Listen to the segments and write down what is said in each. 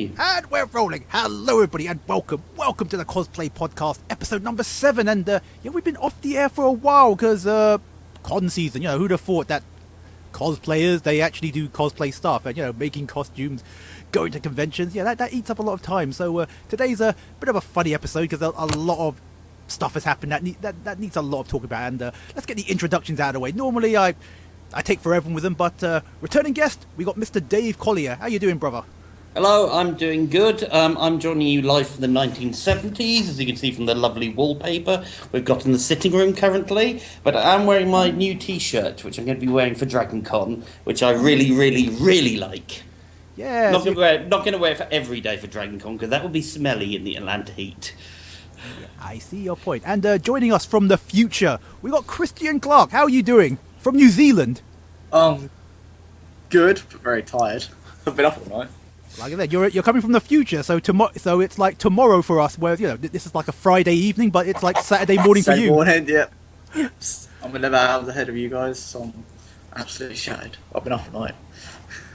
rolling. And we're rolling. Hello, everybody, and welcome to the Cosplay Podcast, episode number 7. And we've been off the air for a while because con season. You know, who'd have thought that cosplayers, they actually do cosplay stuff, and making costumes, going to conventions. Yeah, that eats up a lot of time. So today's a bit of a funny episode because a lot of stuff has happened that needs a lot of talk about. And let's get the introductions out of the way. Normally, I take forever with them, but returning guest, we got Mr. Dave Collier. How you doing, brother? Hello, I'm doing good. I'm joining you live from the 1970s, as you can see from the lovely wallpaper we've got in the sitting room currently. But I'm wearing my new T-shirt, which I'm going to be wearing for Dragon Con, which I really, really, really like. Yeah. Not going to wear it for every day for Dragon Con, because that would be smelly in the Atlanta heat. I see your point. And joining us from the future, we got Christian Clark. How are you doing? From New Zealand. Good, but very tired. I've been up all night. Like I said, you're coming from the future, so so it's like tomorrow for us. Whereas this is like a Friday evening, but it's like Saturday morning for you. Morning, yeah. I'm 11 hours ahead of you guys, so I'm absolutely shattered. I've been up all night.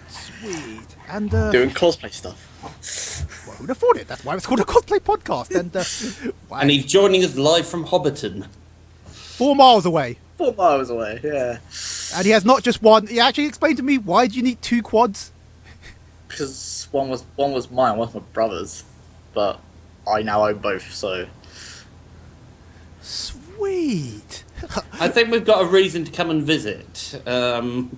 Sweet. And doing cosplay stuff. Well, who'd have thought it? That's why it's called a cosplay podcast. And And he's joining us live from Hobbiton. 4 miles away. 4 miles away, yeah. And he has not just one. He actually explained to me, why do you need 2 quads? Because one was mine, one was my brother's, but I now own both, so. Sweet. I think we've got a reason to come and visit. We'll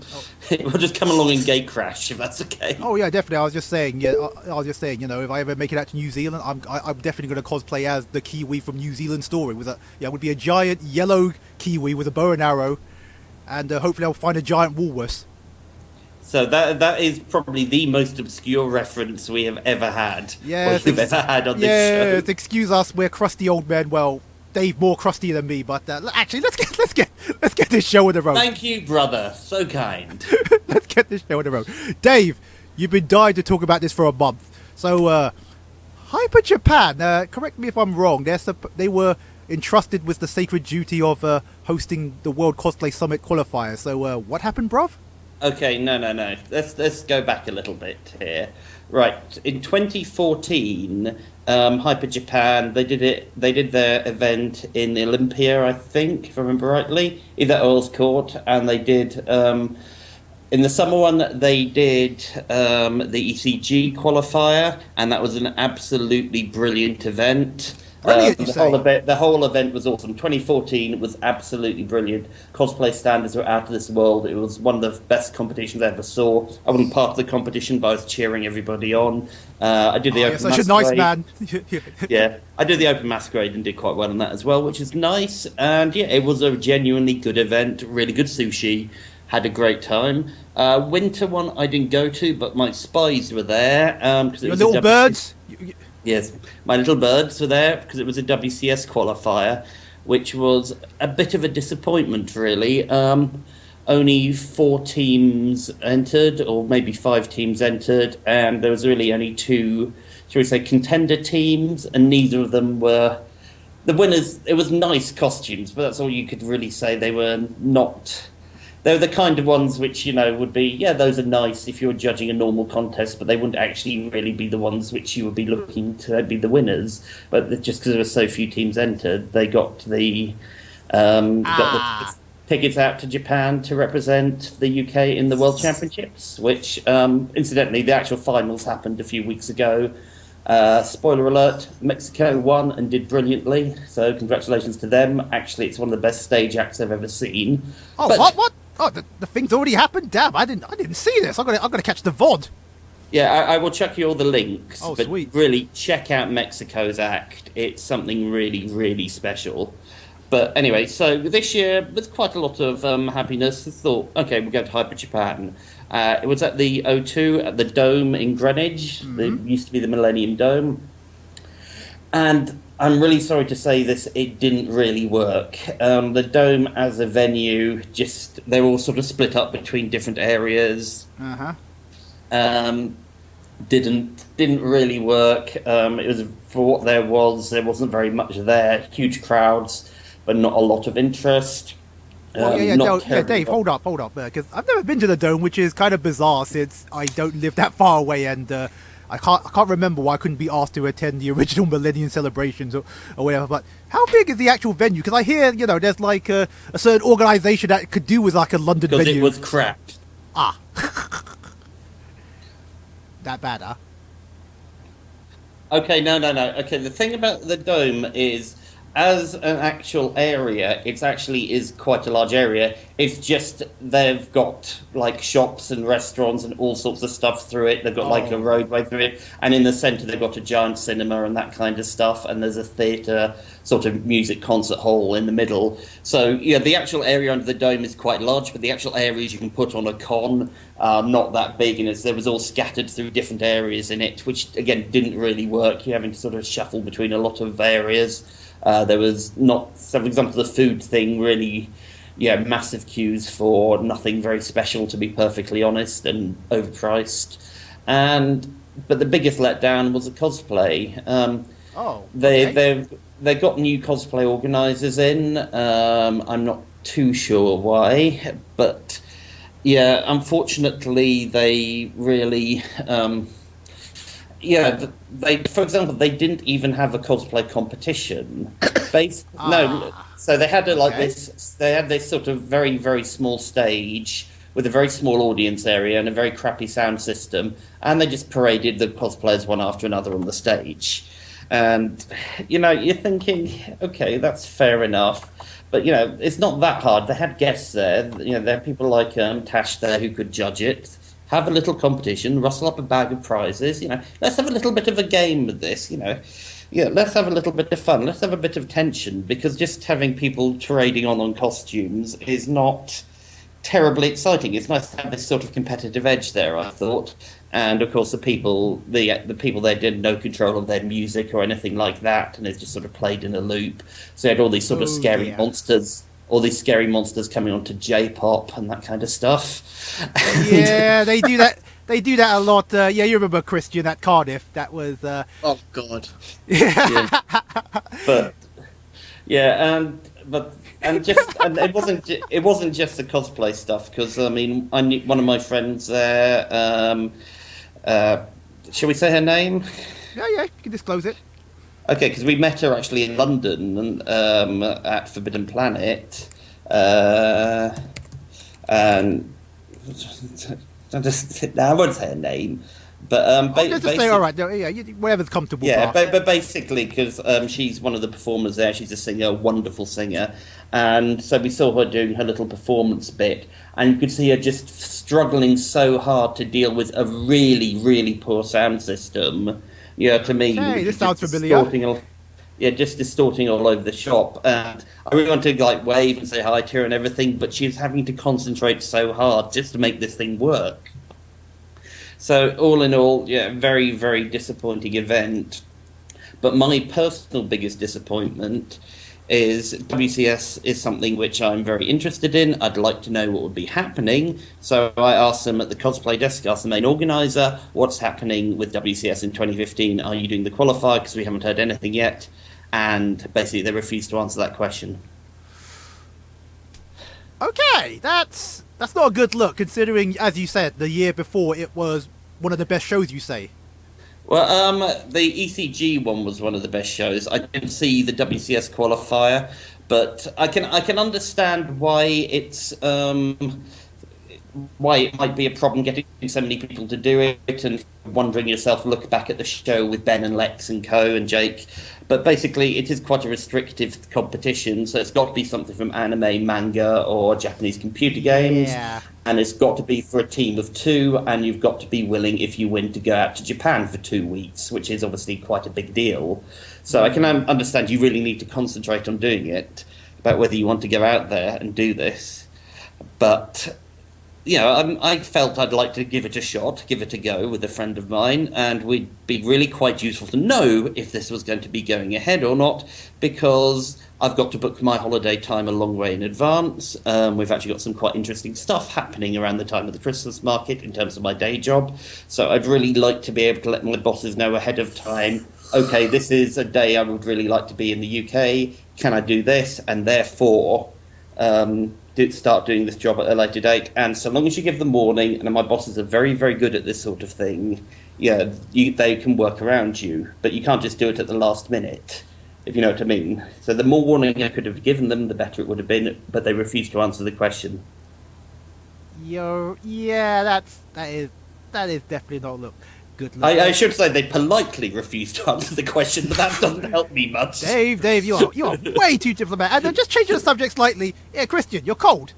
just come along and gate crash, if that's okay. Oh yeah, definitely. I was just saying, if I ever make it out to New Zealand, I'm definitely going to cosplay as the Kiwi from New Zealand Story. It would be a giant yellow Kiwi with a bow and arrow, and hopefully I'll find a giant walrus. So that is probably the most obscure reference we have ever had. Yeah, you've ever had on this show. Yeah, excuse us, we're crusty old men. Well, Dave more crusty than me, but actually, let's get this show on the road. Thank you, brother. So kind. Let's get this show on the road. Dave, you've been dying to talk about this for a month. So, Hyper Japan. Correct me if I'm wrong. They were entrusted with the sacred duty of hosting the World Cosplay Summit qualifier. So, what happened, bruv? Okay, no. Let's go back a little bit here. Right, in 2014, Hyper Japan, they did their event in the Olympia, I think, if I remember rightly, either Earl's Court, and they did in the summer one they did the ECG qualifier, and that was an absolutely brilliant event. The whole event was awesome. 2014 was absolutely brilliant. Cosplay standards were out of this world. It was one of the best competitions I ever saw. I wasn't part of the competition, but I was cheering everybody on. I did the open masquerade. Such a nice man. Yeah, I did the open masquerade and did quite well on that as well, which is nice. And yeah, it was a genuinely good event. Really good sushi. Had a great time. Winter one I didn't go to, but my spies were there. Your little birds. Yes, my little birds were there because it was a WCS qualifier, which was a bit of a disappointment, really. Only 4 teams entered, or maybe 5 teams entered, and there was really only 2, shall we say, contender teams, and neither of them were the winners. It was nice costumes, but that's all you could really say. They were not. They were the kind of ones which, would be, yeah, those are nice if you were judging a normal contest, but they wouldn't actually really be the ones which you would be looking to be the winners. But just because there were so few teams entered, they got the tickets out to Japan to represent the UK in the World Championships, which, incidentally, the actual finals happened a few weeks ago. Spoiler alert, Mexico won and did brilliantly, so congratulations to them. Actually, it's one of the best stage acts I've ever seen. Oh, but, what? Oh, the thing's already happened? Damn, I didn't see this. I'm gonna catch the VOD. Yeah, I will chuck you all the links. Oh, but sweet. Really, check out Mexico's act. It's something really, really special. But anyway, so this year, with quite a lot of happiness, I thought, okay, we'll go to Hyper Japan. It was at the O2, at the Dome in Greenwich. Mm-hmm. It used to be the Millennium Dome. And I'm really sorry to say this, it didn't really work. The Dome as a venue, they're all sort of split up between different areas. Uh-huh. Didn't really work. It was, for what there wasn't very much there. Huge crowds, but not a lot of interest. Dave, hold up, because I've never been to the Dome, which is kind of bizarre since I don't live that far away, and I can't remember why I couldn't be asked to attend the original Millennium celebrations or whatever. But how big is the actual venue? Because I hear there's like a certain organisation that could do with like a London Because venue. it was crap. Ah, that bad, huh? Okay, no. Okay, the thing about the dome is, as an actual area, it actually is quite a large area. It's just they've got like shops and restaurants and all sorts of stuff through it. They've got like a roadway through it, and in the centre they've got a giant cinema and that kind of stuff. And there's a theatre, sort of music concert hall in the middle. So yeah, the actual area under the dome is quite large, but the actual areas you can put on a con are not that big, and there was all scattered through different areas in it, which again didn't really work. You're having to sort of shuffle between a lot of areas. There was not, so for example, the food thing really, massive queues for nothing very special, to be perfectly honest, and overpriced. But the biggest letdown was the cosplay. They got new cosplay organisers in. I'm not too sure why, but yeah, unfortunately, they really. For example, they didn't even have a cosplay competition. So they had this. They had this sort of very, very small stage with a very small audience area and a very crappy sound system, and they just paraded the cosplayers one after another on the stage. And you're thinking, okay, that's fair enough, but it's not that hard. They had guests there. There had people like Tash there who could judge it. Have a little competition, rustle up a bag of prizes. Let's have a little bit of a game with this. Let's have a little bit of fun. Let's have a bit of tension, because just having people trading on costumes is not terribly exciting. It's nice to have this sort of competitive edge there, I thought. And of course, the people there did no control of their music or anything like that, and it just sort of played in a loop. So you had all these sort of scary monsters. All these scary monsters coming onto J-pop and that kind of stuff. Yeah, they do that. They do that a lot. You remember Christian at Cardiff? That was. Oh God. Yeah. But it wasn't just the cosplay stuff, because I knew one of my friends there. Shall we say her name? Yeah, you can disclose it. Okay, because we met her actually in London at Forbidden Planet, and I won't say her name, but just say all right. Whatever's comfortable. Yeah, but basically, because she's one of the performers there, she's a singer, a wonderful singer, and so we saw her doing her little performance bit, and you could see her just struggling so hard to deal with a really, really poor sound system. To me, this sounds familiar. Just distorting all over the shop. And I really wanted to wave and say hi to her and everything, but she was having to concentrate so hard just to make this thing work. So all in all, very, very disappointing event. But my personal biggest disappointment is WCS is something which I'm very interested in. I'd like to know what would be happening. So I asked them at the cosplay desk, asked the main organiser, what's happening with WCS in 2015? Are you doing the qualifier? Because we haven't heard anything yet. And basically they refused to answer that question. Okay, that's not a good look, considering, as you said, the year before it was one of the best shows, you say. Well, the ECG one was one of the best shows. I didn't see the WCS qualifier, but I can understand why why it might be a problem getting so many people to do it, and wondering yourself, look back at the show with Ben and Lex and Co and Jake. But basically, it is quite a restrictive competition, so it's got to be something from anime, manga, or Japanese computer games. Yeah. And it's got to be for a team of 2, and you've got to be willing, if you win, to go out to Japan for 2 weeks, which is obviously quite a big deal. So I can understand you really need to concentrate on doing it, about whether you want to go out there and do this. But I felt I'd like to give it a shot, give it a go with a friend of mine, and we'd be really quite useful to know if this was going to be going ahead or not, because I've got to book my holiday time a long way in advance. We've actually got some quite interesting stuff happening around the time of the Christmas market in terms of my day job, so I'd really like to be able to let my bosses know ahead of time, okay, this is a day I would really like to be in the UK, can I do this, and therefore... start doing this job at a later date. And so long as you give them warning, and my bosses are very, very good at this sort of thing, yeah, they can work around you. But you can't just do it at the last minute, if you know what I mean. So the more warning I could have given them, the better it would have been. But they refused to answer the question. Yeah, that is definitely not good. Look. I should say they politely refused to answer the question, but that doesn't help me much. Dave, you are way too diplomatic. And just changing the subject slightly. Yeah, Christian, you're cold.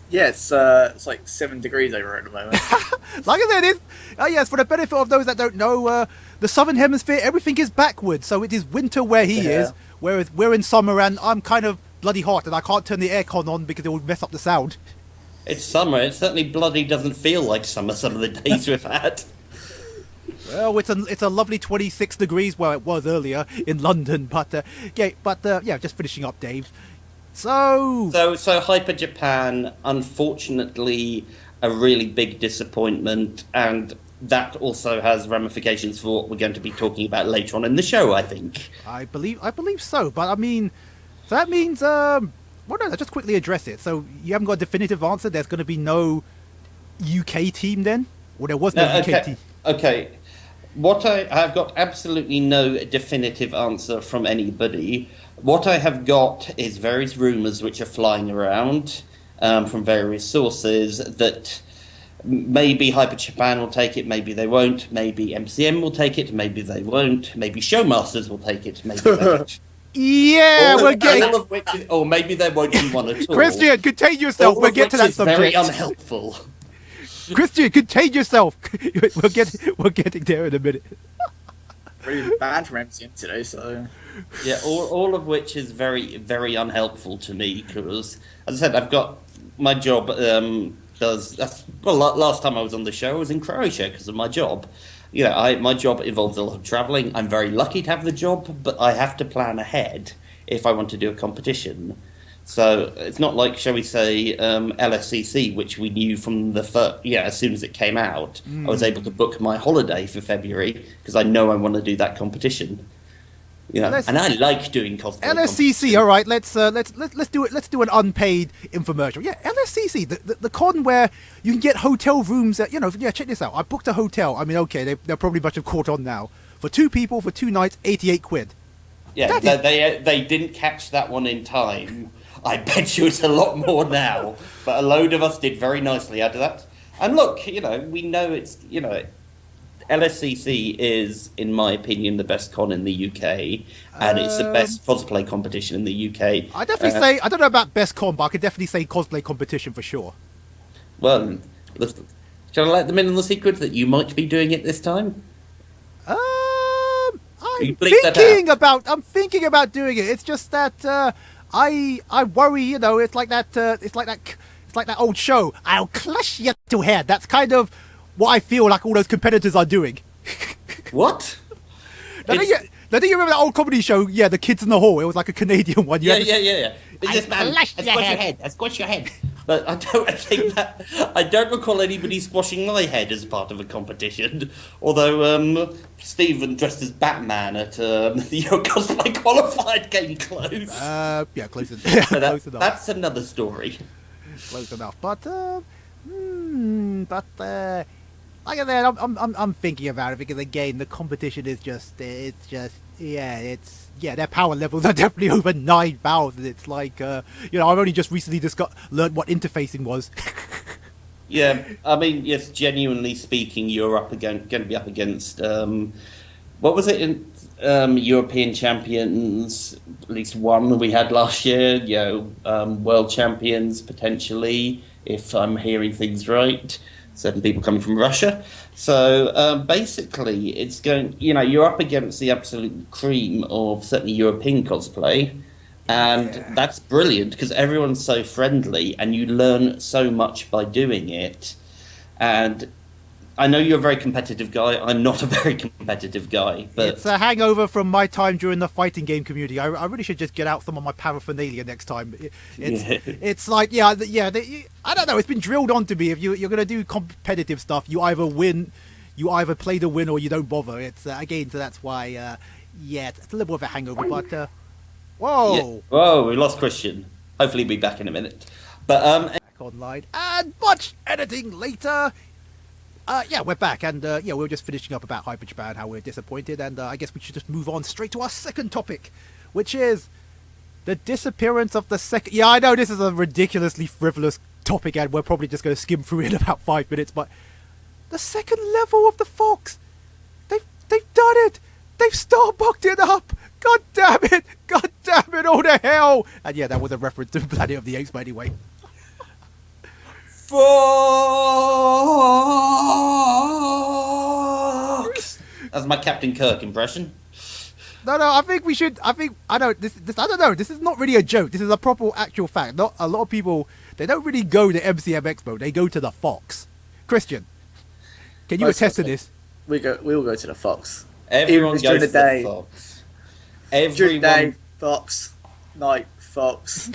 Yeah, it's like 7 degrees over at the moment. Like I said, yes, for the benefit of those that don't know, the southern hemisphere, everything is backwards. So it is winter where he is, whereas we're in summer and I'm kind of bloody hot and I can't turn the aircon on because it will mess up the sound. It's summer. It certainly bloody doesn't feel like summer some of the days we've had. Well, it's a lovely 26 degrees where it was earlier in London, but just finishing up, Dave. So Hyper Japan, unfortunately, a really big disappointment, and that also has ramifications for what we're going to be talking about later on in the show, I think. I believe so, but I mean, so that means let's just quickly address it. So you haven't got a definitive answer. There's going to be no UK team then, or there was no UK team. Okay. What I've got absolutely no definitive answer from anybody. What I have got is various rumours which are flying around from various sources that maybe Hyper Japan will take it, maybe they won't, maybe MCM will take it, maybe they won't, maybe Showmasters will take it, maybe they won't. Yeah, we're getting... or maybe there won't be one at all. Christian, contain yourself. We'll get to that subject. Very unhelpful. Christian, contain yourself. We're getting there in a minute. Really bad from MCM today, so... Yeah, all of which is very, very unhelpful to me because, as I said, I've got my job last time I was on the show, I was in Croatia because of my job. You know, my job involves a lot of travelling. I'm very lucky to have the job, but I have to plan ahead if I want to do a competition. So it's not like, shall we say, LSCC, which we knew from the as soon as it came out. I was able to book my holiday for February because I know I want to do that competition. You know, and I like doing cosplay. LSCC, all right. Let's do it. Let's do an unpaid infomercial. Yeah, LSCC, the con where you can get hotel rooms. Check this out. I booked a hotel. I mean, okay, they're probably much have caught on now. For 2 people for 2 nights, £88. Yeah, they didn't catch that one in time. I bet you it's a lot more now. But a load of us did very nicely out of that. And look, we know it's LSCC is, in my opinion, the best con in the UK, and it's the best cosplay competition in the UK. I definitely say, I don't know about best con, but I could definitely say cosplay competition for sure. Well, shall I let them in on the secret that you might be doing it this time? I'm thinking about doing it. It's just that I worry. It's like that old show. I'll clash you to head. That's kind of what I feel like all those competitors are doing. What? Now, do you remember that old comedy show? Yeah, The Kids in the Hall. It was like a Canadian one. Yeah. I'll squash your head. But I don't recall anybody squashing my head as part of a competition. Although Stephen dressed as Batman at the Cosplay Qualified came close. Close enough. Close enough. That's another story. Close enough, but like I said, I'm thinking about it because again, the competition is their power levels are definitely over 9,000. It's like I've only just recently learned what interfacing was. Yeah, I mean, yes, genuinely speaking, you're going to be up against what was it in European champions? At least one we had last year. World champions potentially, if I'm hearing things right. Certain people coming from Russia. So basically, it's going. You're up against the absolute cream of certainly European cosplay, and that's brilliant because everyone's so friendly, and you learn so much by doing it. And I know you're a very competitive guy. I'm not a very competitive guy, but it's a hangover from my time during the fighting game community. I really should just get out some of my paraphernalia next time. It's like I don't know. It's been drilled onto me. If you're going to do competitive stuff, you either play to win or you don't bother. It's again, so that's why. It's a little bit of a hangover. But whoa, whoa, we lost Christian. Hopefully, he'll be back in a minute. But Back online, and much editing later. Yeah, we're back, and we were just finishing up about Hyper Japan, how we're disappointed, and I guess we should just move on straight to our second topic, which is the disappearance of the second. Yeah, I know this is a ridiculously frivolous topic, and we're probably just going to skim through it in about 5 minutes, but the second level of the Fox, they've done it. They've Starbucked it up. God damn it! God damn it! All the hell! And yeah, that was a reference to Planet of the Apes, but anyway. Fox. That's my Captain Kirk impression. No, I think we should. I don't know. This is not really a joke. This is a proper actual fact. Not a lot of people. They don't really go to MCM Expo. They go to the Fox. Christian, can you attest to this? We all go to the Fox. Everyone goes during to the day. the Fox. During the day, Fox. Night, Fox.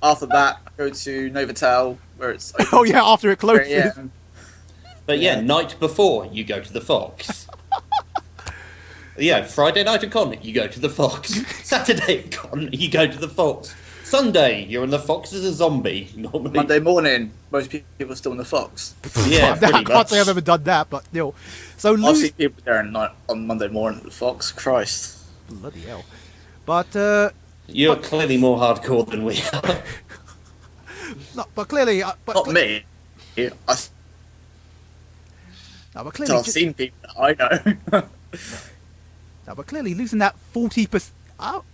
After that, go to Novotel, where it's open Oh yeah, after it closes. 3 a.m. But yeah, night before you go to the Fox. Yeah, Friday night at con, you go to the Fox. Saturday at con, you go to the Fox. Sunday, you're in the Fox as a zombie. Normally. Monday morning, most people are still in the Fox. Yeah, I pretty can't say I've ever done that, but still. So I've seen people there on Monday morning at the Fox. Christ. bloody hell. But You're clearly more hardcore than we are. no, but clearly, Not me. no, but clearly, I've seen people that I know. no, but clearly, losing that 40%.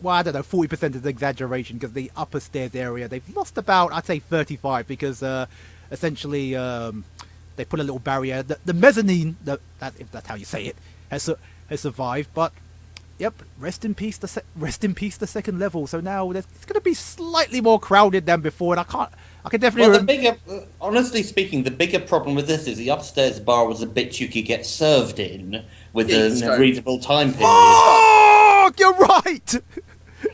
Well, I don't know. 40% is an exaggeration because the upper stairs area they've lost about, I'd say 35 because essentially they put a little barrier. The mezzanine, if that's how you say it, has survived. But yep, rest in peace. Rest in peace. The second level. So now it's going to be slightly more crowded than before, and I can definitely. Well, honestly speaking, the bigger problem with this is the upstairs bar was a bit you could get served in with a reasonable time period. Fuck! You're right.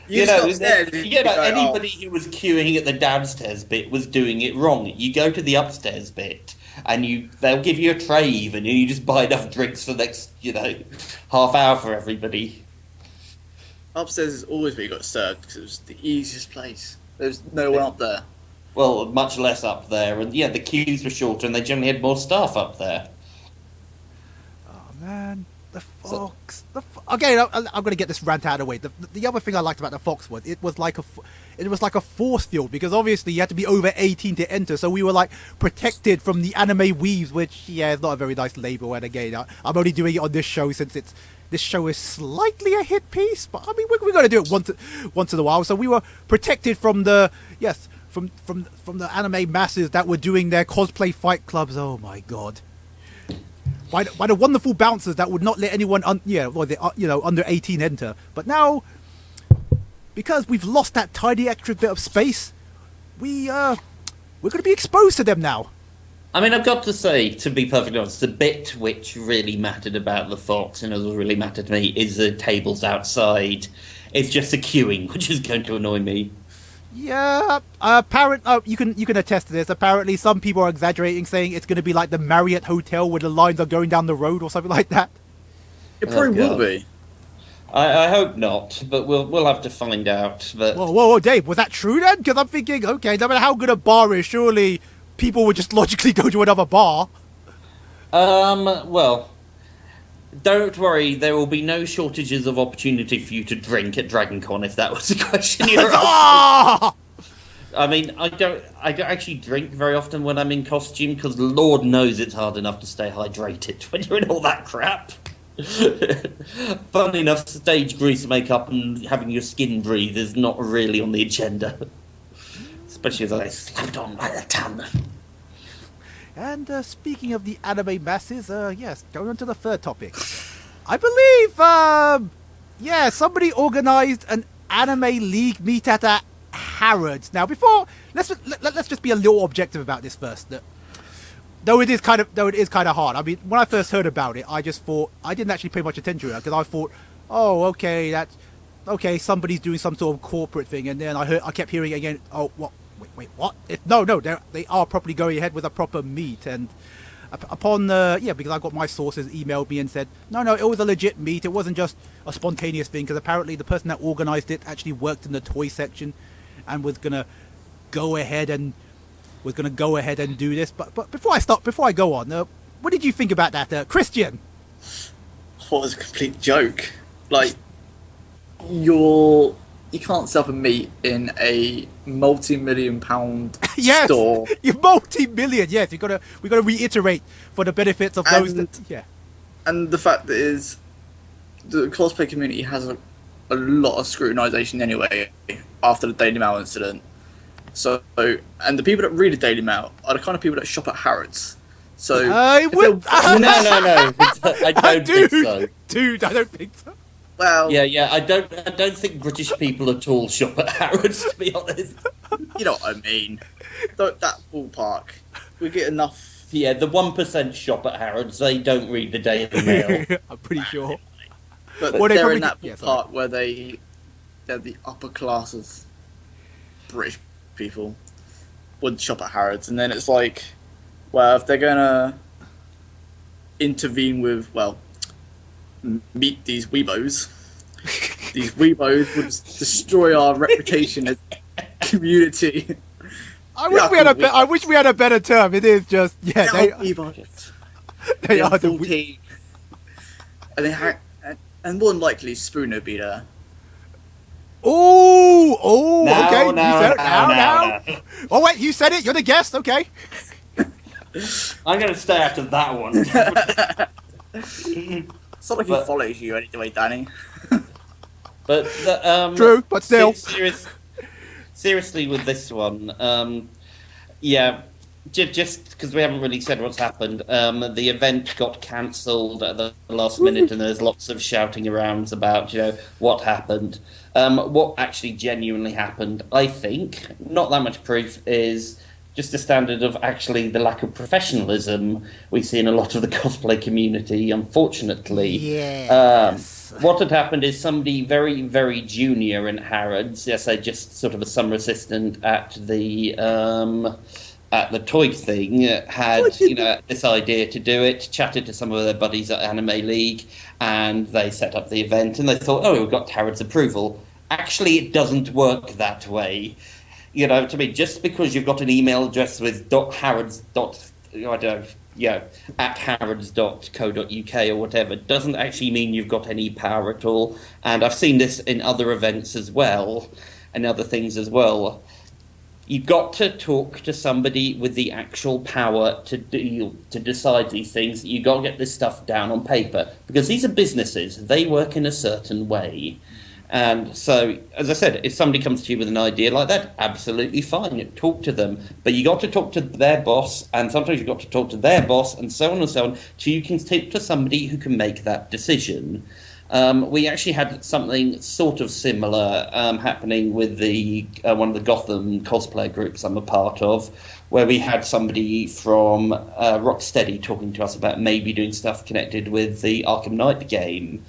Anybody who was queuing at the downstairs bit was doing it wrong. You go to the upstairs bit, and they'll give you a tray even, and you just buy enough drinks for the next, half hour for everybody. Upstairs is always where you got served because it was the easiest place. There's no one up there. Well, much less up there, and yeah, the queues were shorter, and they generally had more staff up there. Oh man, the Fox. Okay, I'm going to get this rant out of the way. The other thing I liked about the Fox was it was like a force field because obviously you had to be over 18 to enter, so we were like protected from the anime weaves, which is not a very nice label. And again, I'm only doing it on this show since this show is slightly a hit piece, but I mean we're going to do it once in a while. So we were protected from the from the anime masses that were doing their cosplay fight clubs. Oh my god. By the wonderful bouncers that would not let anyone under 18 enter. But now, because we've lost that tiny extra bit of space, we're going to be exposed to them now. I mean, I've got to say, to be perfectly honest, the bit which really mattered about the Fox, and has really mattered to me, is the tables outside. It's just the queuing, which is going to annoy me. Yeah, you can attest to this. Apparently, some people are exaggerating, saying it's going to be like the Marriott Hotel where the lines are going down the road or something like that. It probably will be. I hope not, but we'll have to find out. But whoa, Dave, was that true then? Because I'm thinking, okay, no matter how good a bar is, surely people would just logically go to another bar. Well, don't worry, there will be no shortages of opportunity for you to drink at DragonCon if that was the question you're asking. I mean, I don't actually drink very often when I'm in costume because Lord knows it's hard enough to stay hydrated when you're in all that crap. Funnily enough, stage grease makeup and having your skin breathe is not really on the agenda. Especially as I slapped on by the ton. And speaking of the anime masses, yes, going on to the third topic. I believe, somebody organised an anime league meet at Harrods. Now, before let's just be a little objective about this first. Though it is kind of hard. I mean, when I first heard about it, I just thought I didn't actually pay much attention to it because I thought, oh, okay, somebody's doing some sort of corporate thing, and then I kept hearing again, oh, what? Wait, what? No, they are properly going ahead with a proper meet, and upon because I got my sources emailed me and said, no, it was a legit meet. It wasn't just a spontaneous thing because apparently the person that organised it actually worked in the toy section and was gonna go ahead and was going to go ahead and do this. But before I go on, what did you think about that, Christian? I thought it was a complete joke. Like, you can't sell a meat in a multi-million-pound yes, store. You're multi-million. Yes, we got to reiterate for the benefits of those. And the fact that is, the cosplay community has a lot of scrutinisation anyway after the Daily Mail incident. So, and the people that read the Daily Mail are the kind of people that shop at Harrods. So, no, I don't think so. Dude, I don't think so. Well, yeah, I don't think British people at all shop at Harrods, to be honest. You know what I mean. That ballpark, we get enough. Yeah, the 1% shop at Harrods, they don't read the Daily Mail. I'm pretty sure. But they're in that ballpark where they're the upper class of British people would shop at Harrods, and then it's like, well, if they're gonna intervene with, well, meet these weebos, these weebos would destroy our reputation as a community. I wish we had a better term. It is just they are weebos. They are the weebos. And more than likely, Spooner be there. Oh, okay. Now. Oh wait, you said it. You're the guest. Okay. I'm going to stay out of that one. It's not like he follows you anyway, Danny. But true, but still. Seriously, with this one, just because we haven't really said what's happened, the event got cancelled at the last minute, and there's lots of shouting around about, what happened. What actually genuinely happened, I think, not that much proof, is just the standard of actually the lack of professionalism we see in a lot of the cosplay community, unfortunately. Yes. What had happened is somebody very, very junior in Harrods, just sort of a summer assistant at the toy thing, had this idea to do it, chatted to some of their buddies at Anime League, and they set up the event, and they thought, we've got Harrods approval. Actually, it doesn't work that way. To me, just because you've got an email address with @harrods.co.uk or whatever, doesn't actually mean you've got any power at all. And I've seen this in other events as well, and other things as well. You've got to talk to somebody with the actual power to decide these things. You've got to get this stuff down on paper, because these are businesses. They work in a certain way. And so, as I said, if somebody comes to you with an idea like that, absolutely fine, talk to them. But you got to talk to their boss, and sometimes you've got to talk to their boss, and so on, till you can speak to somebody who can make that decision. We actually had something sort of similar happening with the one of the Gotham cosplay groups I'm a part of, where we had somebody from Rocksteady talking to us about maybe doing stuff connected with the Arkham Knight game.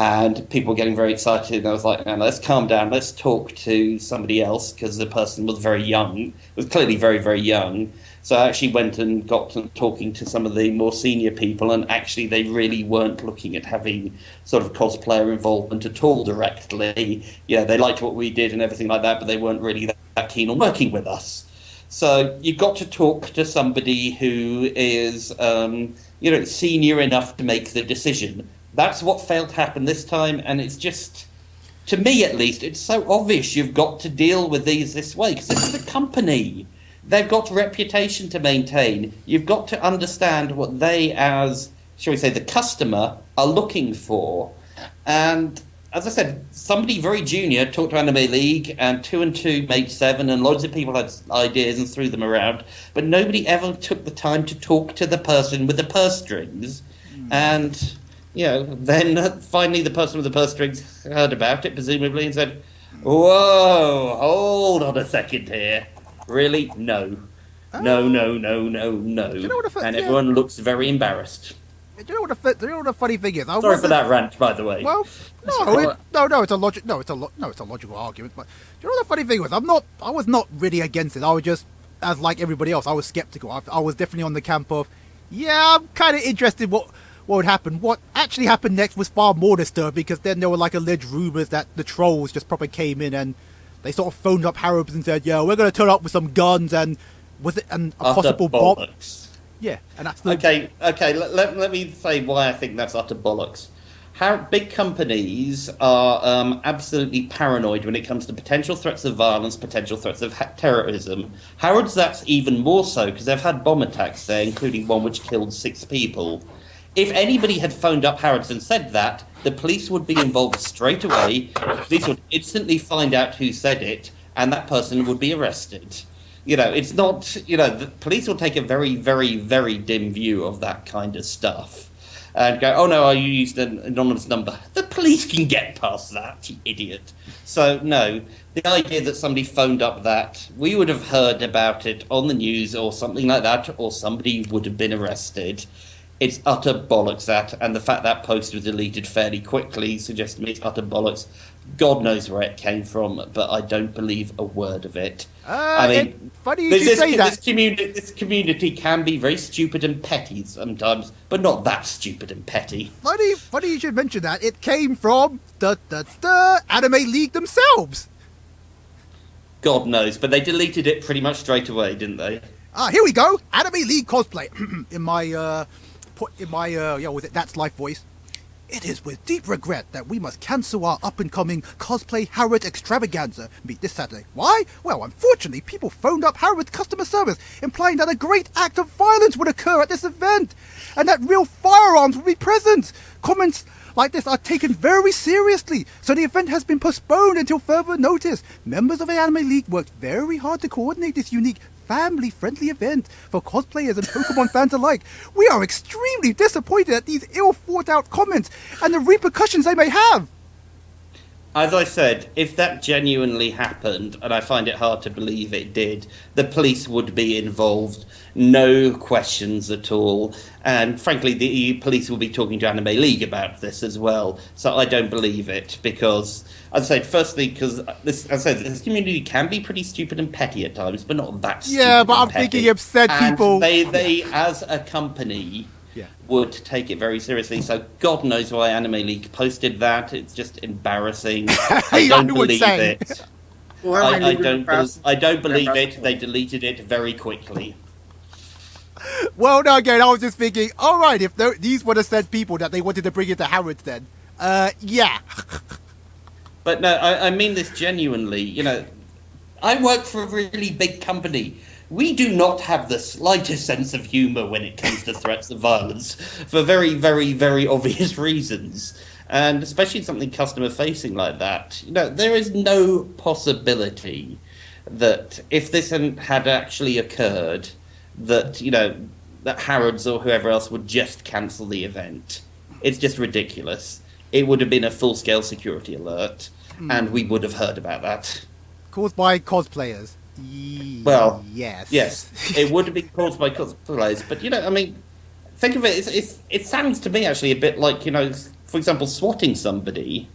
And people were getting very excited, and I was like, man, let's calm down, let's talk to somebody else, because the person was very young, was clearly very, very young. So I actually went and got to talking to some of the more senior people, and actually they really weren't looking at having sort of cosplayer involvement at all directly. They liked what we did and everything like that, but they weren't really that keen on working with us. So you've got to talk to somebody who is, senior enough to make the decision. That's what failed to happen this time, and it's just, to me at least, it's so obvious you've got to deal with these this way, because this is a company. They've got a reputation to maintain. You've got to understand what they, as, shall we say, the customer, are looking for. And, as I said, somebody very junior talked to Anime League, and 2 and 2 made 7, and loads of people had ideas and threw them around, but nobody ever took the time to talk to the person with the purse strings. And then finally the person with the purse strings heard about it, presumably, and said, whoa, hold on a second here. Really? No. No. And everyone looks very embarrassed. Do you know what the funny thing is? Sorry for that rant, by the way. Well, it's a logical argument. But do you know what the funny thing was? I was not really against it. I was just, as like everybody else, I was skeptical. I was definitely on the camp of, I'm kind of interested what would happen. What actually happened next was far more disturbing, because then there were like alleged rumours that the trolls just proper came in and they sort of phoned up Harrods and said, we're going to turn up with some guns and Was it a Utter possible bomb? bollocks. Yeah, and that's the... Okay. Let me say why I think that's utter bollocks. How big companies are absolutely paranoid when it comes to potential threats of violence, potential threats of terrorism. Harrods, that's even more so because they've had bomb attacks there, including one which killed 6 people. If anybody had phoned up Harrods and said that, the police would be involved straight away. The police would instantly find out who said it, and that person would be arrested. It's not, the police will take a very, very, very dim view of that kind of stuff. And go, oh no, I used an anonymous number. The police can get past that, you idiot. So, no, the idea that somebody phoned up that, we would have heard about it on the news or something like that, or somebody would have been arrested. It's utter bollocks, that, and the fact that post was deleted fairly quickly suggests to me it's utter bollocks. God knows where it came from, but I don't believe a word of it. I mean, funny you should say that. This community can be very stupid and petty sometimes, but not that stupid and petty. Funny you should mention that. It came from the Anime League themselves. God knows, but they deleted it pretty much straight away, didn't they? Here we go. Anime League cosplay. in my That's Life voice. It is with deep regret that we must cancel our up-and-coming Cosplay Harrod extravaganza meet this Saturday. Why? Well, unfortunately, people phoned up Harrod's customer service, implying that a great act of violence would occur at this event, and that real firearms would be present. Comments like this are taken very seriously, so the event has been postponed until further notice. Members of the Anime League worked very hard to coordinate this unique family-friendly event for cosplayers and Pokemon fans alike. We are extremely disappointed at these ill-thought-out comments and the repercussions they may have. As I said, if that genuinely happened, and I find it hard to believe it did, the police would be involved, no questions at all. And frankly, the police will be talking to Anime League about this as well. So I don't believe it because, as I said, firstly, because this community can be pretty stupid and petty at times, but not that stupid. Yeah, but I'm petty. thinking of said people. They as a company, would take it very seriously. So God knows why Anime League posted that. It's just embarrassing. I don't believe it. I don't believe it. They deleted it very quickly. Well, no, again, I was just thinking, all right, if these were the said people that they wanted to bring into Harrods, then, yeah. But no, I mean this genuinely. I work for a really big company. We do not have the slightest sense of humour when it comes to threats of violence for very, very, very obvious reasons. And especially something customer-facing like that. There is no possibility that if this had actually occurred, that, that Harrods or whoever else would just cancel the event. It's just ridiculous. It would have been a full-scale security alert, and we would have heard about that. Caused by cosplayers. Well, yes, it would have been caused by cosplayers, but think of it. It sounds to me actually a bit like for example, swatting somebody,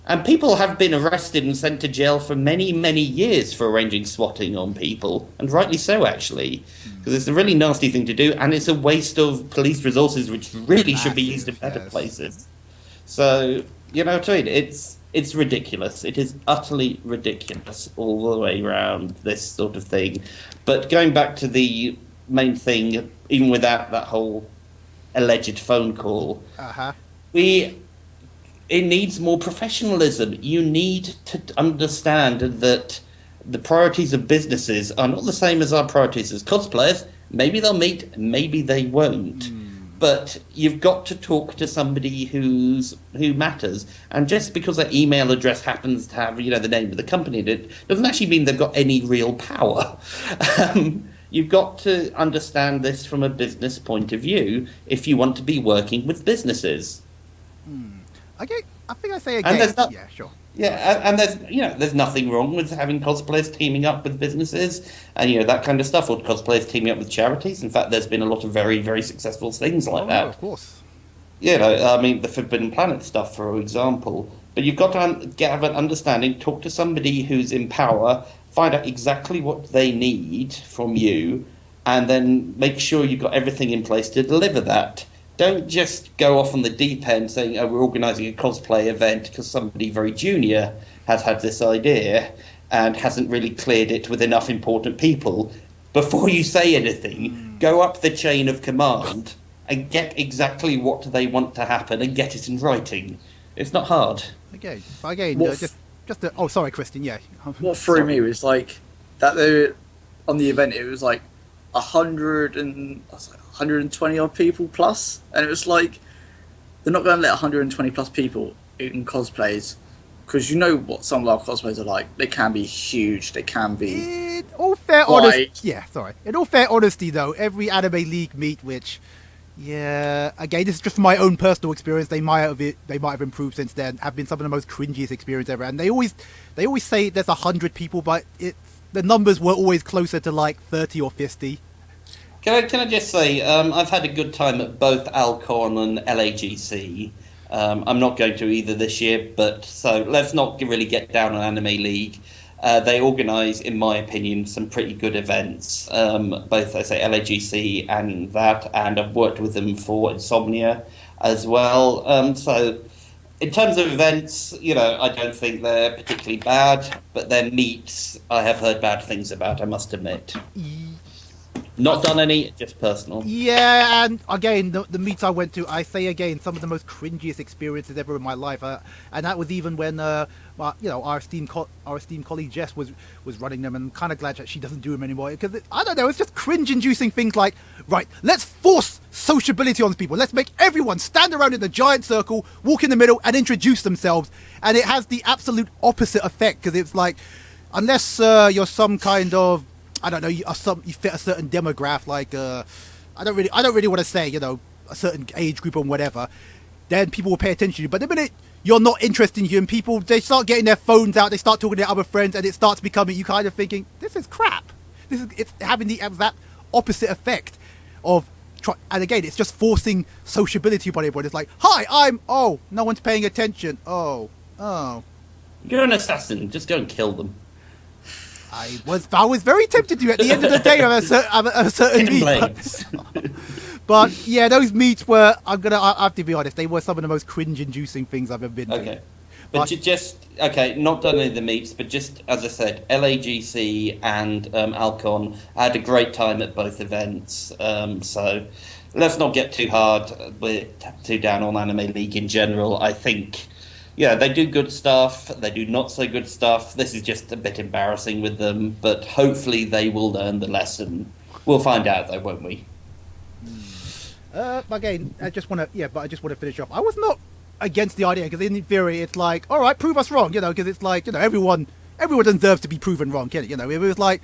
and people have been arrested and sent to jail for many, many years for arranging swatting on people, and rightly so actually, because it's a really nasty thing to do, and it's a waste of police resources which really should be used in better places. So what I mean? It's ridiculous. It is utterly ridiculous all the way around, this sort of thing. But going back to the main thing, even without that whole alleged phone call, it needs more professionalism. You need to understand that the priorities of businesses are not the same as our priorities as cosplayers. Maybe they'll meet, maybe they won't. But you've got to talk to somebody who matters. And just because their email address happens to have, the name of the company in it, doesn't actually mean they've got any real power. You've got to understand this from a business point of view if you want to be working with businesses. Okay, I think I say again. Yeah, sure. Yeah, and there's nothing wrong with having cosplayers teaming up with businesses and that kind of stuff, or cosplayers teaming up with charities. In fact, there's been a lot of very, very successful things like that. Of course. I mean, the Forbidden Planet stuff, for example. But you've got to have an understanding, talk to somebody who's in power, find out exactly what they need from you, and then make sure you've got everything in place to deliver that. Don't just go off on the deep end saying, we're organising a cosplay event because somebody very junior has had this idea and hasn't really cleared it with enough important people. before you say anything, go up the chain of command and get exactly what they want to happen and get it in writing. It's not hard. Again, oh, sorry, Christian. Yeah. What threw me was like that they on the event. It was like 120 odd people plus, and it was like they're not going to let 120 plus people in cosplays because you know what some of our cosplays are like. They can be huge. They can be. In all fair honesty, In all fair honesty, though, every anime league meet, which. Yeah, again, this is just from my own personal experience. They might have improved since then. Have been some of the most cringiest experience ever, and they always say there's 100 people, but the numbers were always closer to like 30 or 50. Can I just say I've had a good time at both Alcon and LAGC. I'm not going to either this year, but so let's not really get down on Anime League. They organise, in my opinion, some pretty good events. Both, I say, LAGC and that, and I've worked with them for Insomnia as well. So, in terms of events, I don't think they're particularly bad, but their meets, I have heard bad things about, I must admit. Not done any, just personal. Yeah, and again, the meets I went to, I say again, some of the most cringiest experiences ever in my life. And that was even when, our esteemed colleague Jess was running them, and I'm kind of glad that she doesn't do them anymore. Because, I don't know, it's just cringe-inducing things like, right, let's force sociability on people. Let's make everyone stand around in a giant circle, walk in the middle, and introduce themselves. And it has the absolute opposite effect, because it's like, unless you're some kind of, I don't know, you fit a certain demographic, like I don't really want to say, a certain age group or whatever, then people will pay attention to you. But the minute you're not interested in you, and people, they start getting their phones out, they start talking to their other friends, and it starts becoming, you kind of thinking, this is crap. It's having the exact opposite effect of, and again, it's just forcing sociability upon everyone. It's like, hi, no one's paying attention. Oh. You're an assassin, just go and kill them. I was very tempted to at the end of the day of a certain meet. But yeah, those meets were, I have to be honest, they were some of the most cringe-inducing things I've ever been to. Okay. But not done any of the meets, but just, as I said, LAGC and Alcon, I had a great time at both events. So let's not get too down on Anime League in general. I think... Yeah, they do good stuff, they do not so good stuff. This is just a bit embarrassing with them, but hopefully they will learn the lesson. We'll find out though, won't we? Again, I just want to finish off. I was not against the idea, because in theory it's like, all right, prove us wrong, because it's like, everyone deserves to be proven wrong, it was like,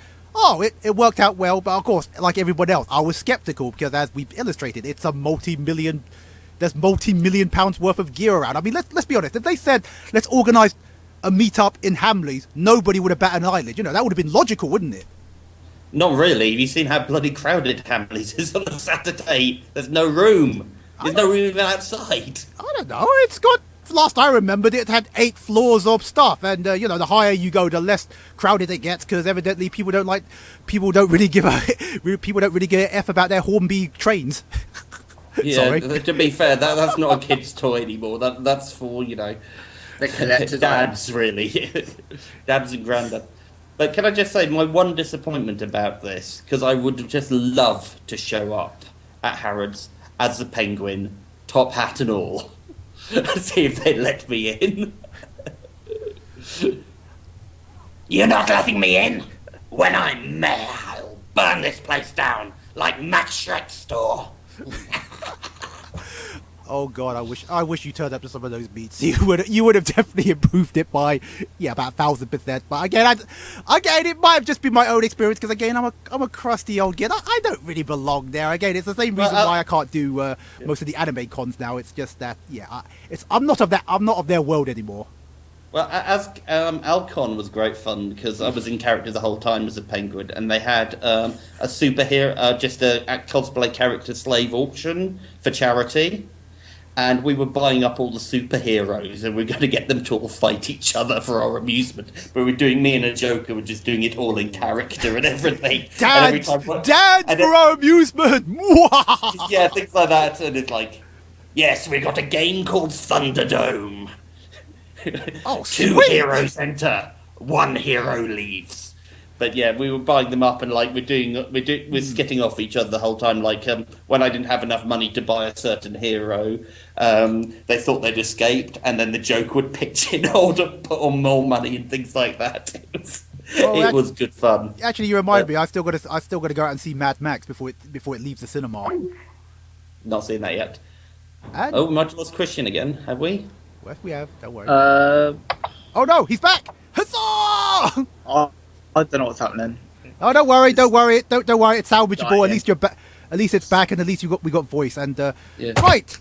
it worked out well, but of course, like everyone else, I was skeptical, because as we've illustrated, it's a there's multi-million pounds worth of gear around. I mean, let's be honest. If they said, let's organise a meet-up in Hamleys, nobody would have batted an eyelid. That would have been logical, wouldn't it? Not really. Have you seen how bloody crowded Hamleys is on a Saturday? There's no room. There's no room even outside. I don't know. It's got, last I remembered, it had 8 floors of stuff. And, the higher you go, the less crowded it gets, because evidently people don't really give a F about their Hornby trains. Yeah, sorry. To be fair, that's not a kid's toy anymore. That's for, the dads, really. Dads and granddad. But can I just say, my one disappointment about this, because I would just love to show up at Harrods as the Penguin, top hat and all, and see if they let me in. You're not letting me in? When I'm mayor, I'll burn this place down like Max Shrek's store. Oh God, I wish you turned up to some of those meets. You would have definitely improved it by about 1,000%. But again, it might have just been my own experience, because again, I'm a crusty old kid. I don't really belong there. Again, it's the same reason why I can't do most of the anime cons now. It's just that I'm not of their world anymore. Well, as Alcon was great fun, because I was in character the whole time as a penguin, and they had a superhero, just a cosplay character slave auction for charity, and we were buying up all the superheroes, and we were going to get them to all fight each other for our amusement. But we were doing, me and a Joker were just doing it all in character and everything. Dance for our amusement! Yeah, things like that, and it's like, yes, we got a game called Thunderdome. Oh, 2 heroes enter, 1 hero leaves. But yeah, we were buying them up and like we're skitting off each other the whole time. Like when I didn't have enough money to buy a certain hero, they thought they'd escaped, and then the joke would pitch in order to put on more money and things like that. It was good fun. Actually, you remind me. I still got to go out and see Mad Max before it leaves the cinema. Not seen that yet. And Oh, Modulus Christian again, have we? yes, we have. Don't worry. I Oh no, he's back! Huzzah! don't know what's happening. Oh, don't worry. Don't worry. It's salvageable. At Yeah. least you're back. At least it's back, and at least we got voice. And Yeah. right.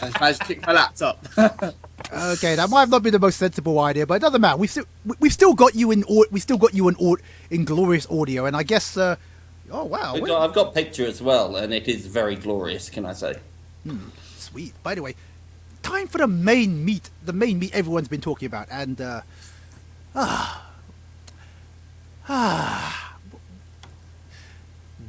I managed to kick my laptop. Okay, that might have not been the most sensible idea, but it doesn't matter. We've still got you in glorious audio, and I guess. Oh wow! I've got picture as well, and it is very glorious. Can I say? Sweet. By the way, time for the main meat. The main meat everyone's been talking about, and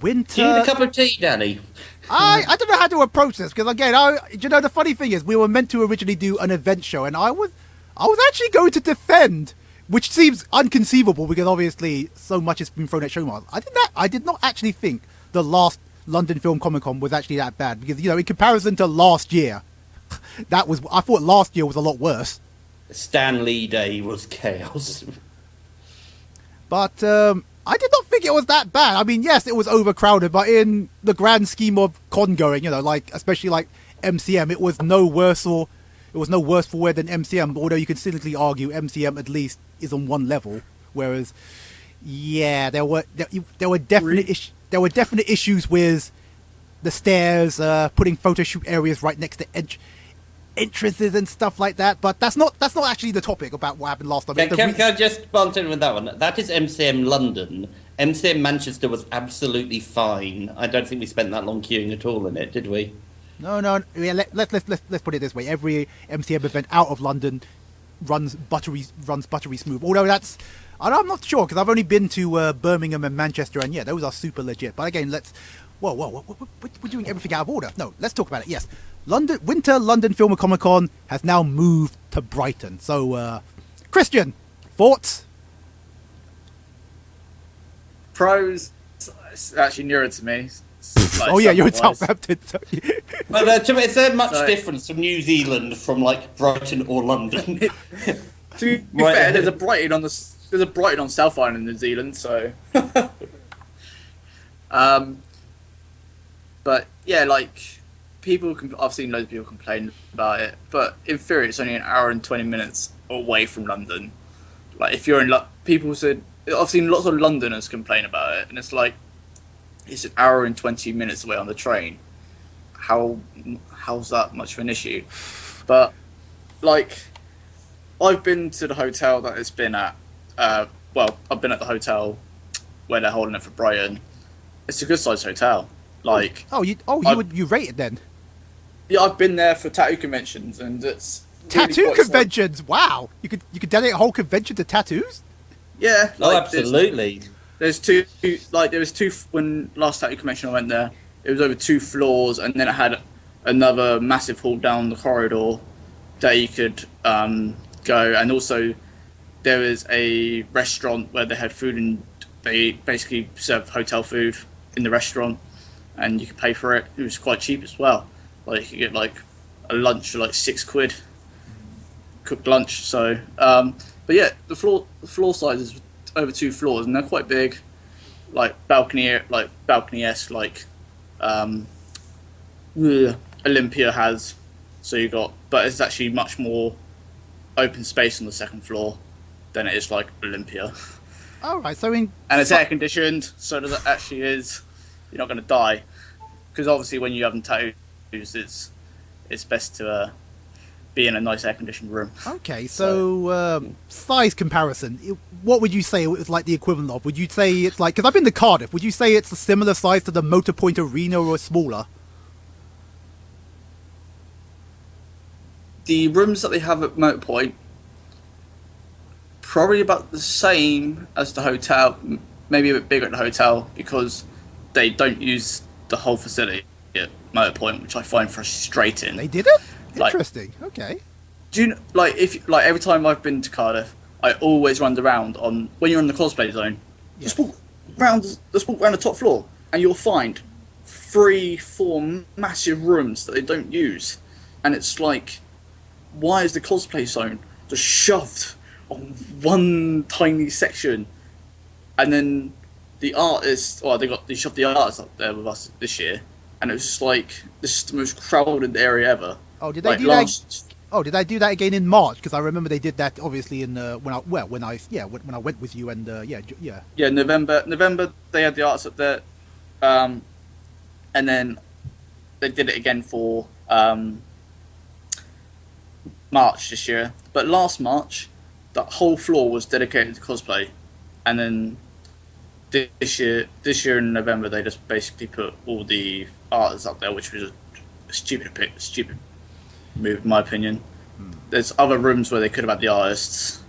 winter. Do you need a cup of tea, Danny? I don't know how to approach this because again, the funny thing is we were meant to originally do an event show, and I was actually going to defend, which seems inconceivable because obviously so much has been thrown at Showmars. I did not actually think the last London Film Comic Con was actually that bad because in comparison to last year, I thought last year was a lot worse. Stan Lee Day was chaos. But I did not think it was that bad. I mean, yes, it was overcrowded, but in the grand scheme of con going, especially like MCM, it was no worse for wear than MCM. Although you can cynically argue MCM at least is on one level, whereas there were definite issues with the stairs, putting photo shoot areas right next to entrances and stuff like that. But that's not actually the topic about what happened last time. Can I just bounce in with that one? That is MCM London. MCM Manchester was absolutely fine. I don't think we spent that long queuing at all in it, did we? No. Yeah, let's put it this way: every MCM event out of London runs buttery smooth. Although I'm not sure because I've only been to Birmingham and Manchester, and yeah, those are super legit. But again, we're doing everything out of order. No, let's talk about it. Yes, Winter London Film and Comic Con has now moved to Brighton. So, Christian, thoughts? Pros, it's actually nearer to me. You're in Southampton. So But is there much difference from New Zealand from like Brighton or London? To be fair, there's a Brighton on South Island in New Zealand, so. But yeah, like I've seen loads of people complain about it, but in theory, it's only an hour and 20 minutes away from London. Like if you're in people said I've seen lots of Londoners complain about it, and it's like it's an hour and 20 minutes away on the train. How's that much of an issue? But like I've been to the hotel that it's been at. I've been at the hotel where they're holding it for Brighton. It's a good sized hotel. Like you rate it then? Yeah, I've been there for tattoo conventions, and it's tattoo conventions. Wow, you could dedicate a whole convention to tattoos. Yeah. Absolutely. There was two when last tattoo convention I went there. It was over 2 floors, and then it had another massive hall down the corridor that you could go, and also there was a restaurant where they had food, and they basically served hotel food in the restaurant, and you could pay for it. It was quite cheap as well. Like you could get like a lunch for like £6, cooked lunch. So, but yeah, the floor size is over 2 floors, and they're quite big, like balcony-esque, like Olympia has. So but it's actually much more open space on the second floor than it is like Olympia. All right, and it's air conditioned, so that actually is you're not going to die, because obviously when you have them tattoos, it's best to be in a nice air conditioned room. Okay, so size comparison, what would you say it was like the equivalent of? Would you say it's like, because I've been to Cardiff, would you say it's a similar size to the Motorpoint Arena or smaller? The rooms that they have at Motorpoint, probably about the same as the hotel, maybe a bit bigger at the hotel, because they don't use the whole facility at Motorpoint, which I find frustrating. They did it? Interesting. Okay. Do you every time I've been to Cardiff, I always run around on when you're in the cosplay zone. Yeah. Just walk around the top floor, and you'll find 3-4 massive rooms that they don't use, and it's like, why is the cosplay zone just shoved on one tiny section? And then the artists, they shoved the artists up there with us this year, and it was just like, this is the most crowded area ever. Oh, did they do that? Oh, did I do that again in March? Because I remember they did that obviously in when I went with you and Yeah, November they had the artists up there, and then they did it again for March this year. But last March, that whole floor was dedicated to cosplay, and then this year in November they just basically put all the artists up there, which was a stupid move in my opinion. There's other rooms where they could have had the artists,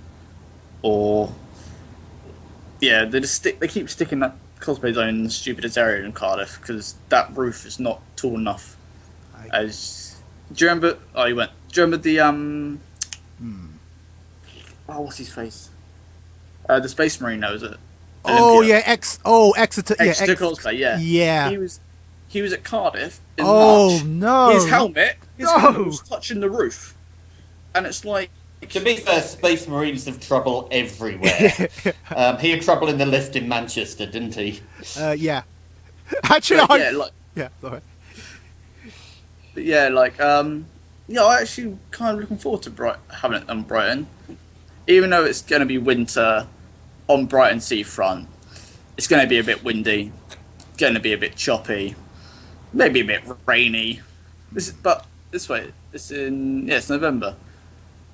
or they keep sticking that cosplay zone in the stupidest area in Cardiff because that roof is not tall enough. Do you remember? Oh, you went. Do you remember the Oh, what's his face? The Space Marine knows it. Oh yeah, Exeter. Exeter cosplay. Yeah. He was at Cardiff in March. No! His helmet was touching the roof, and it's like. To be fair, Space Marines have trouble everywhere. He had trouble in the lift in Manchester, didn't he? Yeah. Actually, sorry. But yeah, I actually kind of looking forward to having it on Brighton, even though it's going to be winter on Brighton seafront. It's going to be a bit windy, going to be a bit choppy, maybe a bit rainy. It's November.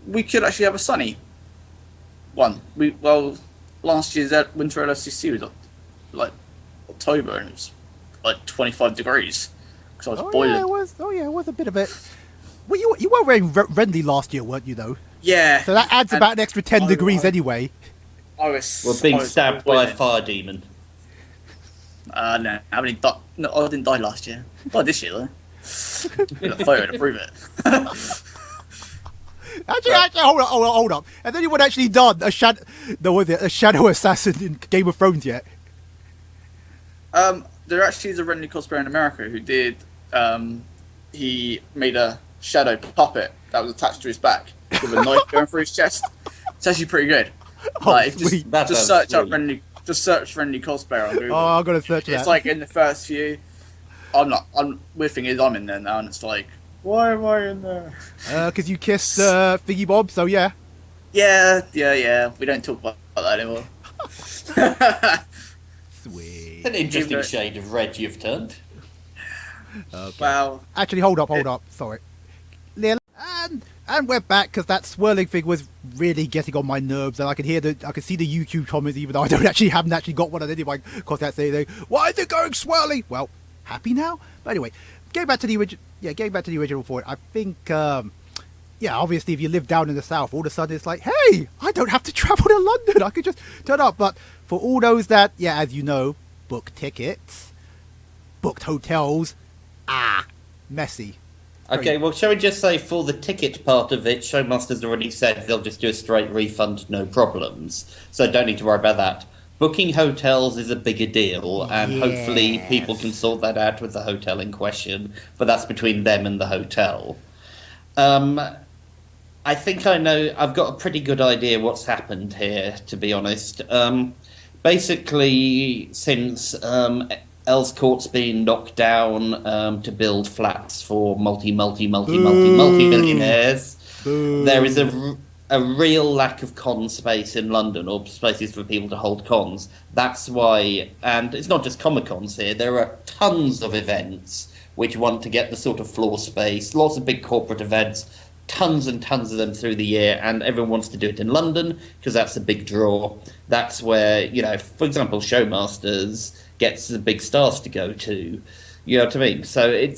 We could actually have a sunny one. Last year's winter LSCC was like October, and it was like 25 degrees because I was boiling. Yeah, it was a bit of it. Well, you were wearing Renly last year, weren't you? Though. Yeah. So that adds about an extra 10 degrees anyway. We're being stabbed by a fire demon. No, I didn't die last year. I died this year though. Need a photo to prove it. Actually, hold up. Has anyone actually done a shadow assassin in Game of Thrones yet? There actually is a Renly cosplayer in America who did. He made a shadow puppet that was attached to his back with a knife going through his chest. It's actually pretty good. Just search Renly cosplayer on Google. Oh, I'm gonna search that. It's like in the first few. Weird thing is, I'm in there now, and it's like, why am I in there? Because you kissed Figgy Bob, so yeah. Yeah. We don't talk about that anymore. Sweet. An interesting shade of red you've turned. Okay. Wow. Actually, hold up. Sorry. And we're back because that swirling thing was really getting on my nerves, and I can see the YouTube comments, even though I haven't actually got one of any of my contacts saying, "Why is it going swirly?" Well, happy now. But anyway, getting back to the original for it, I think, obviously, if you live down in the south, all of a sudden it's like, hey, I don't have to travel to London. I could just turn up. But for all those that, as you know, book tickets, booked hotels, messy. Okay, well, shall we just say for the ticket part of it, Showmaster's already said they'll just do a straight refund, no problems. So don't need to worry about that. Booking hotels is a bigger deal, and hopefully people can sort that out with the hotel in question, but that's between them and the hotel. I think I've got a pretty good idea what's happened here, to be honest. Basically, since Earls Court's been knocked down to build flats for multi-billionaires. There is a real lack of con space in London, or spaces for people to hold cons. That's why, and it's not just Comic-Cons here, there are tons of events which want to get the sort of floor space, lots of big corporate events, tons and tons of them through the year, and everyone wants to do it in London because that's a big draw. That's where, for example, Showmasters gets the big stars to go to. You know what I mean? So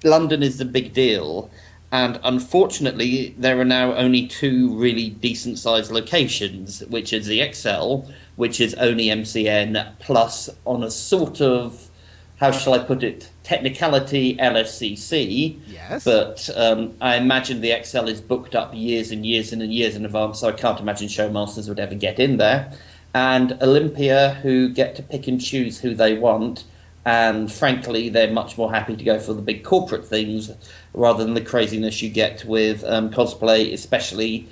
London is the big deal. And unfortunately, there are now only two really decent-sized locations, which is the XL, which is only MCN, plus on a sort of how shall I put it, technicality LSCC. Yes. But I imagine the XL is booked up years and years and years in advance, so I can't imagine Showmasters would ever get in there. And Olympia, who get to pick and choose who they want, and frankly, they're much more happy to go for the big corporate things rather than the craziness you get with cosplay, especially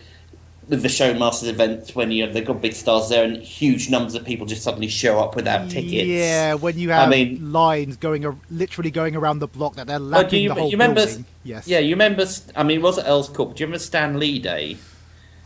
with the Showmasters events when they've got big stars there and huge numbers of people just suddenly show up without tickets. Yeah, when you have lines literally going around the block that they're lapping the whole building. Yes. Yeah, you remember, was it Earl's Corp? Do you remember Stan Lee Day?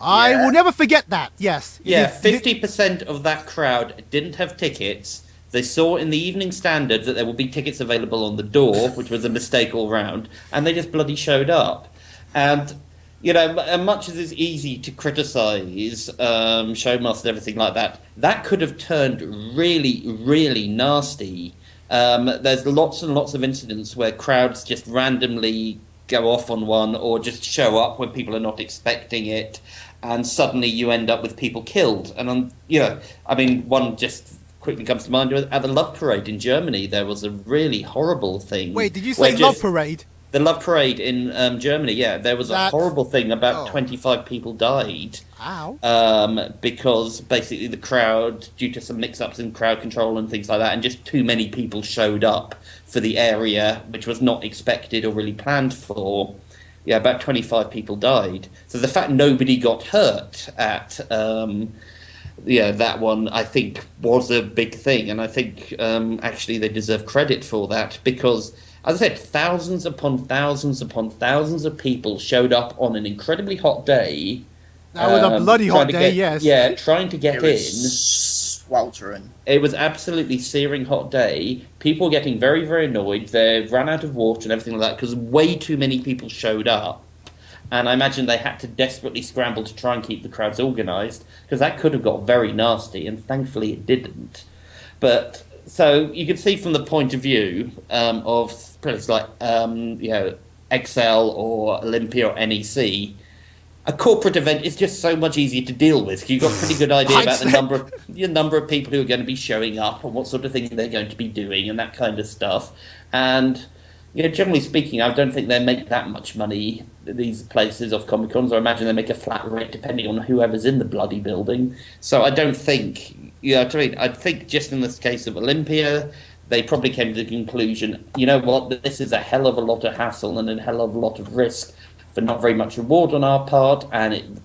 I will never forget that, yes. Yeah, 50% of that crowd didn't have tickets. They saw in the Evening Standard that there would be tickets available on the door, which was a mistake all round, and they just bloody showed up. And, much as it's easy to criticise Showmaster and everything like that, that could have turned really, really nasty. There's lots and lots of incidents where crowds just randomly go off on one or just show up when people are not expecting it, and suddenly you end up with people killed. And, one just quickly comes to mind. At the Love Parade in Germany, there was a really horrible thing. Wait, did you say Love Parade? The Love Parade in Germany, yeah. There was a horrible thing. About 25 people died. Wow. Because basically the crowd, due to some mix-ups in crowd control and things like that, and just too many people showed up for the area, which was not expected or really planned for. Yeah, about 25 people died. So the fact nobody got hurt at... that one, I think, was a big thing. And I think, actually, they deserve credit for that because, as I said, thousands upon thousands upon thousands of people showed up on an incredibly hot day. That was a bloody hot day, yes. Yeah, trying to get in. Sweltering. It was absolutely searing hot day. People getting very, very annoyed. They ran out of water and everything like that because way too many people showed up. And I imagine they had to desperately scramble to try and keep the crowds organised because that could have got very nasty, and thankfully it didn't. But so you can see from the point of view of places like XL or Olympia or NEC, a corporate event is just so much easier to deal with. You've got a pretty good idea about the number of people who are going to be showing up and what sort of things they're going to be doing and that kind of stuff. And generally speaking, I don't think they make that much money, these places off Comic-Cons. I imagine they make a flat rate depending on whoever's in the bloody building. So I don't think, I think just in this case of Olympia, they probably came to the conclusion, you know what, this is a hell of a lot of hassle and a hell of a lot of risk for not very much reward on our part, and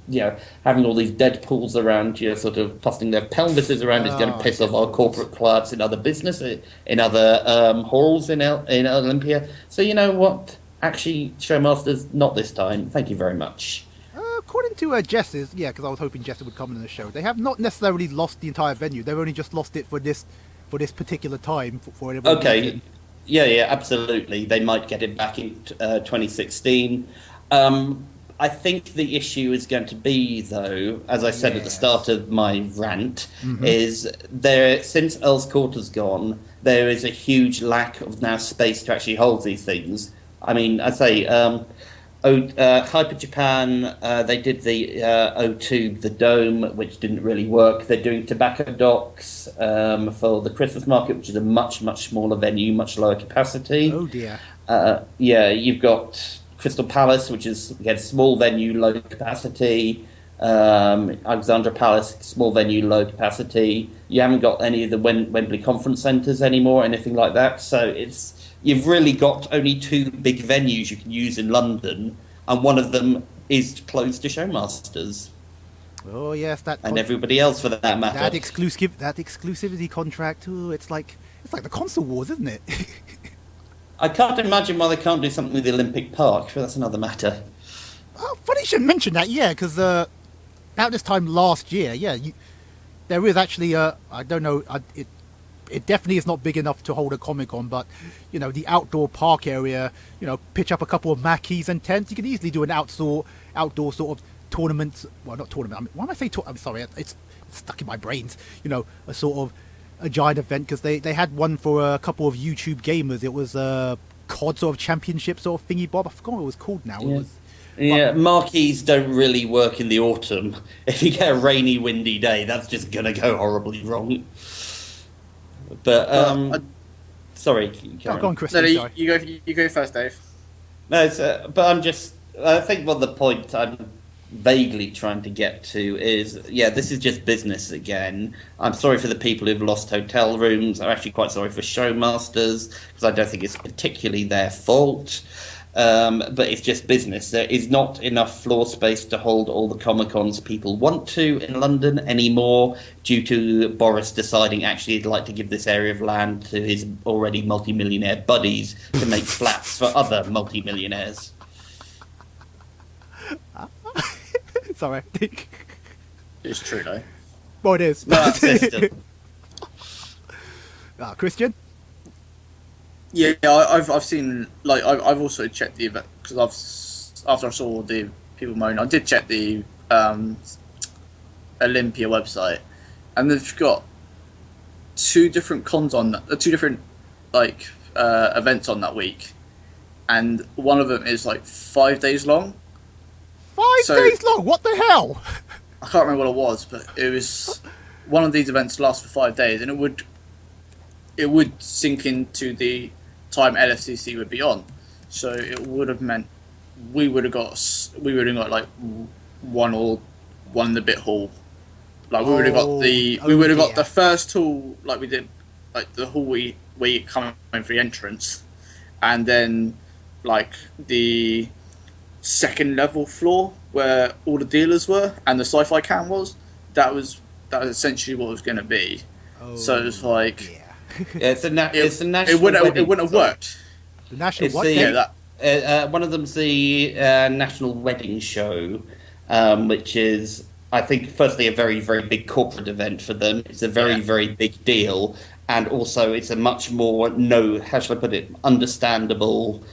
having all these dead pools around, sort of tossing their pelvises around is going to piss off our corporate clients in other business, in other halls in Olympia. So you know what? Actually, Showmasters, not this time. Thank you very much. According to Jess's, because I was hoping Jess would come in the show, they have not necessarily lost the entire venue. They've only just lost it for this particular time for everyone. Okay. Yeah, absolutely. They might get it back in 2016. I think the issue is going to be, though, as I said at the start of my rant, is since Earl's Court has gone, there is a huge lack of now space to actually hold these things. I mean, I say, Hyper Japan, they did the O2, the Dome, which didn't really work. They're doing Tobacco Docks for the Christmas market, which is a much, much smaller venue, much lower capacity. Oh, dear. You've got Crystal Palace, which is, again, small venue, low capacity. Alexandra Palace, small venue, low capacity. You haven't got any of the Wembley Conference Centres anymore, anything like that. So you've really got only two big venues you can use in London, and one of them is closed to Showmasters. Oh yes, and everybody else for that matter. That exclusivity contract. Ooh, it's like the console wars, isn't it? I can't imagine why they can't do something with the Olympic Park, but that's another matter. Oh, funny you should mention that, because about this time last year, there is actually I don't know, it definitely is not big enough to hold a Comic-Con, but the outdoor park area, pitch up a couple of marquees and tents. You can easily do an outdoor sort of tournament. Well, not tournament. I mean, why am I saying? I'm sorry, it's stuck in my brains. A sort of a giant event, because they had one for a couple of YouTube gamers. It was a COD sort of championship sort of thingy bob. I forgot what it was called now. Marquees don't really work in the autumn. If you get a rainy, windy day, that's just going to go horribly wrong. But Sorry, Go on, Chris. No, Sorry. you go first, Dave. No, but I think what the point I'm vaguely trying to get to is, yeah, this is just business again. I'm sorry for the people who've lost hotel rooms. I'm actually quite sorry for showmasters because I don't think it's particularly their fault. But it's just business. There is not enough floor space to hold all the Comic-Cons people want to in London anymore due to Boris deciding actually he'd like to give this area of land to his already multi-millionaire buddies to make flats for other multi-millionaires. Sorry. It's true, though. Well, it is. No, system. Christian? Yeah, I've seen, like, I've also checked the event because after I saw the people moan, I did check the Olympia website, and they've got two different events on that week, and one of them is like 5 days long. 5 days long? What the hell? I can't remember what it was, but it was one of these events lasts for 5 days, and it would sink into the time LFCC would be on, so it would have meant we would have got like one in the bit hall, like we would have got the first hall, like we did, like the hall where you come in for the entrance, and then like the second level floor where all the dealers were and the sci-fi cam was. That was essentially what it was going to be. So it's like. Yeah. Yeah, it's a national. It wouldn't have worked. The national It's what? one of them's the national wedding show, which is, I think, firstly a very, very big corporate event for them. It's a very, very big deal, and also it's a much more how shall I put it, understandable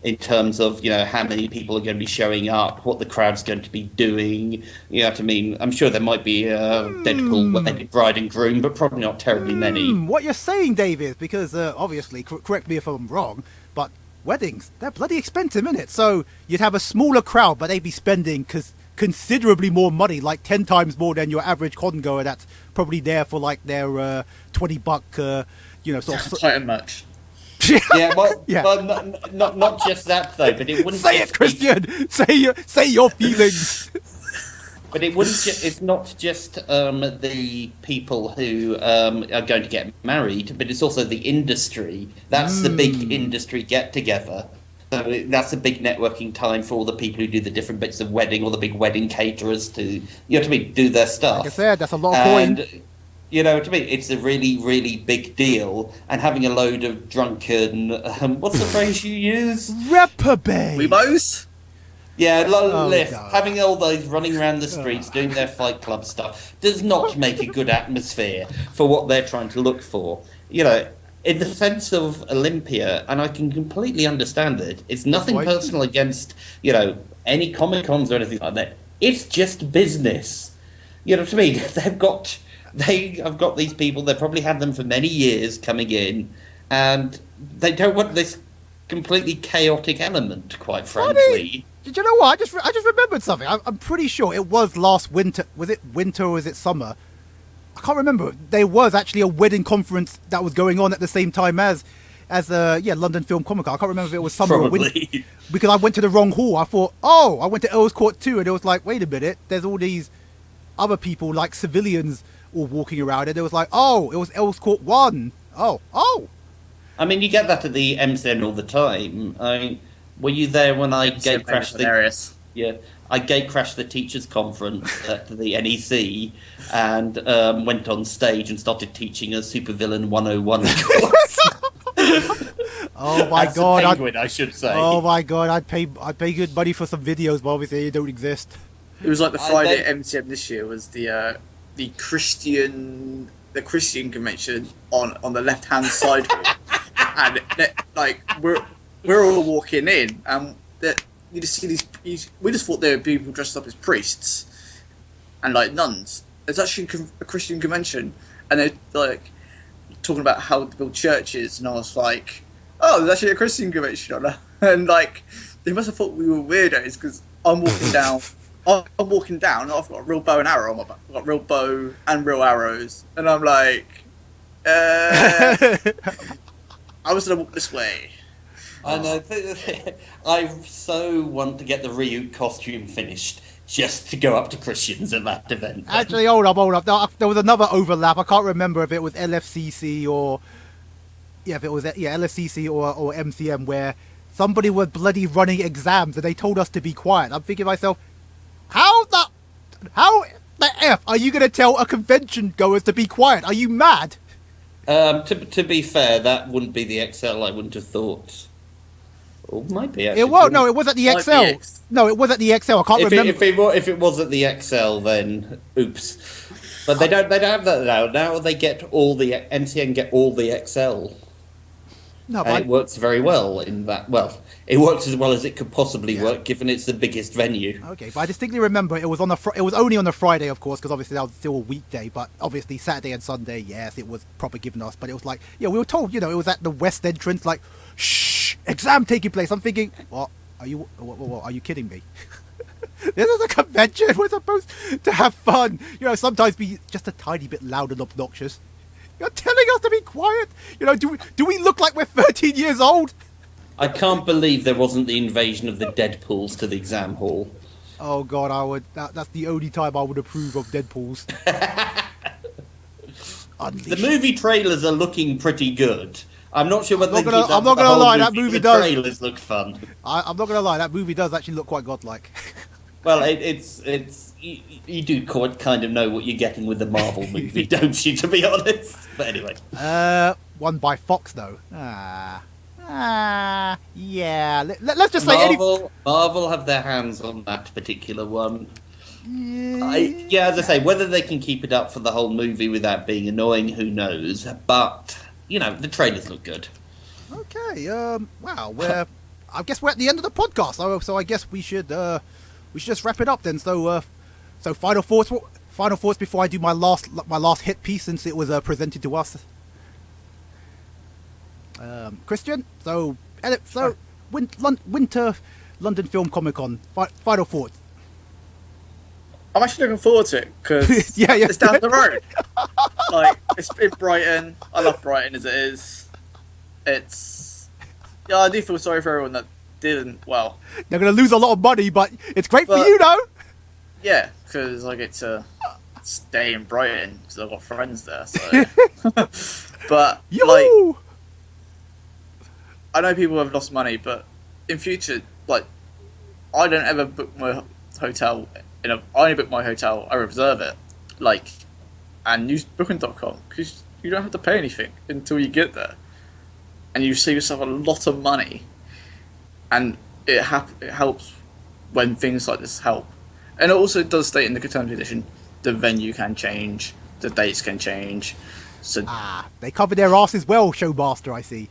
in terms of, you know, how many people are going to be showing up, what the crowd's going to be doing. You know what I mean? I'm sure there might be a Deadpool wedding bride and groom, but probably not terribly many. What you're saying, Dave, is because obviously, correct me if I'm wrong, but weddings, they're bloody expensive, innit? So you'd have a smaller crowd, but they'd be spending considerably more money, like 10 times more than your average con goer that's probably there for like their $20, sort of Titan match. Yeah, well, not just that though, but it wouldn't say it, Christian. Say your feelings. But it wouldn't. It's not just the people who are going to get married, but it's also the industry. That's the big industry get together. So that's a big networking time for all the people who do the different bits of wedding, all the big wedding caterers to, you know what I mean, do their stuff. Like I said, that's a lot of coin. You know what I mean? It's a really, really big deal. And having a load of drunken... what's the phrase you use? Reprobate! Weebos? Yeah, God. having all those running around the streets doing their Fight Club stuff does not make a good atmosphere for what they're trying to look for. You know, in the sense of Olympia, and I can completely understand it, it's nothing personal against, you know, any Comic-Cons or anything like that. It's just business. You know what I mean? They have got these people, they've probably had them for many years coming in, and they don't want this completely chaotic element, quite frankly. Did you know what? I just remembered something. I'm pretty sure it was last winter. Was it winter or was it summer? I can't remember. There was actually a wedding conference that was going on at the same time as London Film Comic Con. I can't remember if it was summer or winter. Because I went to the wrong hall. I thought, I went to Earl's Court too, and it was like, wait a minute, there's all these other people, like civilians, all walking around, and it was like, it was Earl's Court 1. Oh. I mean, you get that at the MCN all the time. I mean, were you there when I gatecrashed I gatecrashed the teachers' conference at the NEC and went on stage and started teaching a Supervillain 101 course. Oh my As god! a penguin, I should say. Oh my god! I'd pay good money for some videos, but obviously they don't exist. It was like the Friday at MTM this year was the Christian convention on the left hand side, and like we're all walking in, and you just see these. We just thought they were people dressed up as priests and like nuns. It's actually a Christian convention, and they're like talking about how to build churches, and I was like, oh, there's actually a Christian convention on that. And like they must have thought we were weirdos because I'm walking down. I'm walking down, and I've got a real bow and arrow on my back. I've got a real bow and real arrows, and I'm like, I was going to walk this way. I know. I so want to get the Ryuk costume finished just to go up to Christians at that event. Actually, hold up. There was another overlap. I can't remember if it was LFCC or LFCC or MCM, where somebody was bloody running exams and they told us to be quiet. I'm thinking to myself, how the F are you going to tell a convention goers to be quiet? Are you mad? To be fair, that wouldn't be the XL. I wouldn't have thought. Or might be. Actually, it was no, it was at the XL. No, it was at the XL. I can't remember. If it was at the XL, then oops. But they don't have that now. Now they get all the MCN get all the XL. No, and it works very well in that. Well, it works as well as it could possibly work, given it's the biggest venue. Okay, but I distinctly remember it was on it was only on a Friday, of course, because obviously that was still a weekday. But obviously Saturday and Sunday, yes, it was proper given us. But it was like, we were told, it was at the west entrance, like, shh, exam taking place. I'm thinking, what are you kidding me? This is a convention. We're supposed to have fun. Sometimes be just a tiny bit loud and obnoxious. You're telling us to be quiet. Do we look like we're 13 years old? I can't believe there wasn't the invasion of the Deadpools to the exam hall. Oh God, I would. That's the only time I would approve of Deadpools. The movie trailers are looking pretty good. I'm not sure whether I'm not gonna lie. That movie does. Trailers look fun. I'm not gonna lie. That movie does actually look quite godlike. Well, it's you do kind of know what you're getting with the Marvel movie, don't you? To be honest, but anyway. One by Fox though. Yeah. Let's just say Marvel have their hands on that particular one. As I say, whether they can keep it up for the whole movie without being annoying, who knows? But the trailers look good. Okay. Wow. I guess we're at the end of the podcast, so I guess we should just wrap it up then. So final thoughts before I do my last hit piece, since it was presented to us. Christian, Winter London Film Comic Con. Final thoughts. I'm actually looking forward to it because it's down the road. It's in Brighton. I love Brighton as it is. I do feel sorry for everyone that didn't. Well, they're going to lose a lot of money, but it's great for you, though. Yeah, because I get to stay in Brighton because I've got friends there. So, but I know people have lost money, but in future, I don't ever book my hotel. I only book my hotel. I reserve it, and use Booking.com because you don't have to pay anything until you get there, and you save yourself a lot of money, and it helps when things like this help, and it also does state in the terms and condition the venue can change, the dates can change. So they cover their asses well, Showmaster. I see.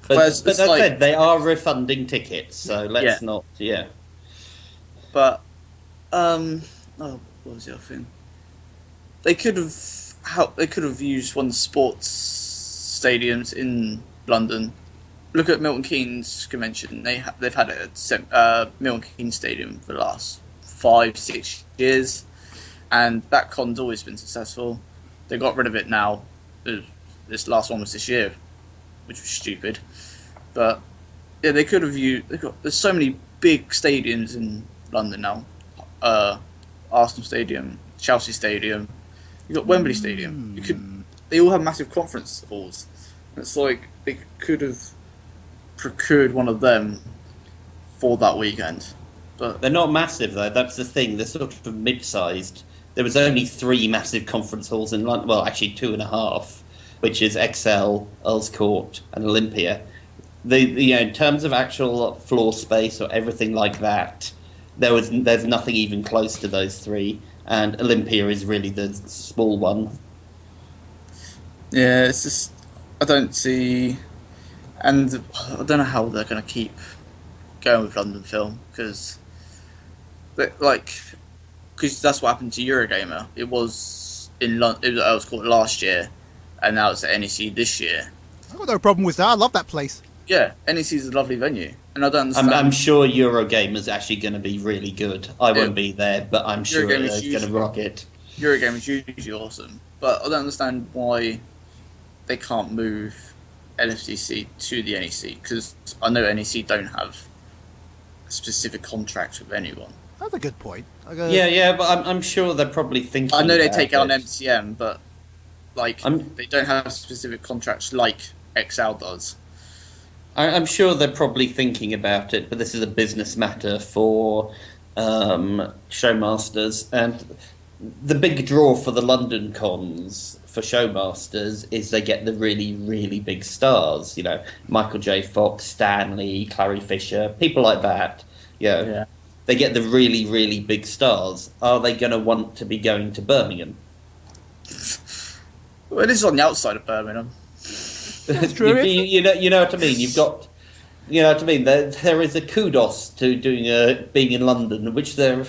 But as I said, they are refunding tickets, so let's not. Yeah. But what was the other thing? They could have used one of the sports stadiums in London. Look at Milton Keynes convention. They've had it at Milton Keynes Stadium for the last 5-6 years, and that con's always been successful. They got rid of it now. This last one was this year, which was stupid. But they could have used. There's so many big stadiums in London now. Arsenal Stadium, Chelsea Stadium. You got Wembley Stadium. They all have massive conference halls. And it's like they could have procured one of them for that weekend. But they're not massive though. That's the thing. They're sort of mid-sized. There was only 3 massive conference halls in London. Well, actually 2.5, which is XL, Earls Court, and Olympia. In terms of actual floor space or everything like that, there's nothing even close to those 3, and Olympia is really the small one. Yeah, it's just I don't see, and I don't know how they're going to keep going with London Film because that's what happened to Eurogamer. It was in London. It was called last year, and now it's at NEC this year. I've got no problem with that. I love that place. Yeah, NEC is a lovely venue, and I don't understand. I'm sure Eurogamer's actually going to be really good. I won't be there, but I'm sure they're going to rock it. Eurogamer's usually awesome, but I don't understand why they can't move LFCC to the NEC, because I know NEC don't have a specific contract with anyone. That's a good point. Yeah, but I'm sure they're probably thinking. I know they about take out it. an MCM, but they don't have specific contracts like XL does. I'm sure they're probably thinking about it, but this is a business matter for Showmasters, and the big draw for the London cons for Showmasters is they get the really, really big stars. You know, Michael J. Fox, Stanley, Clary Fisher, people like that. Yeah. They get the really, really big stars. Are they going to want to be going to Birmingham? Well, this is on the outside of Birmingham. That's true. you know what I mean. You've got, you know what I mean. There is a kudos to doing being in London, which there.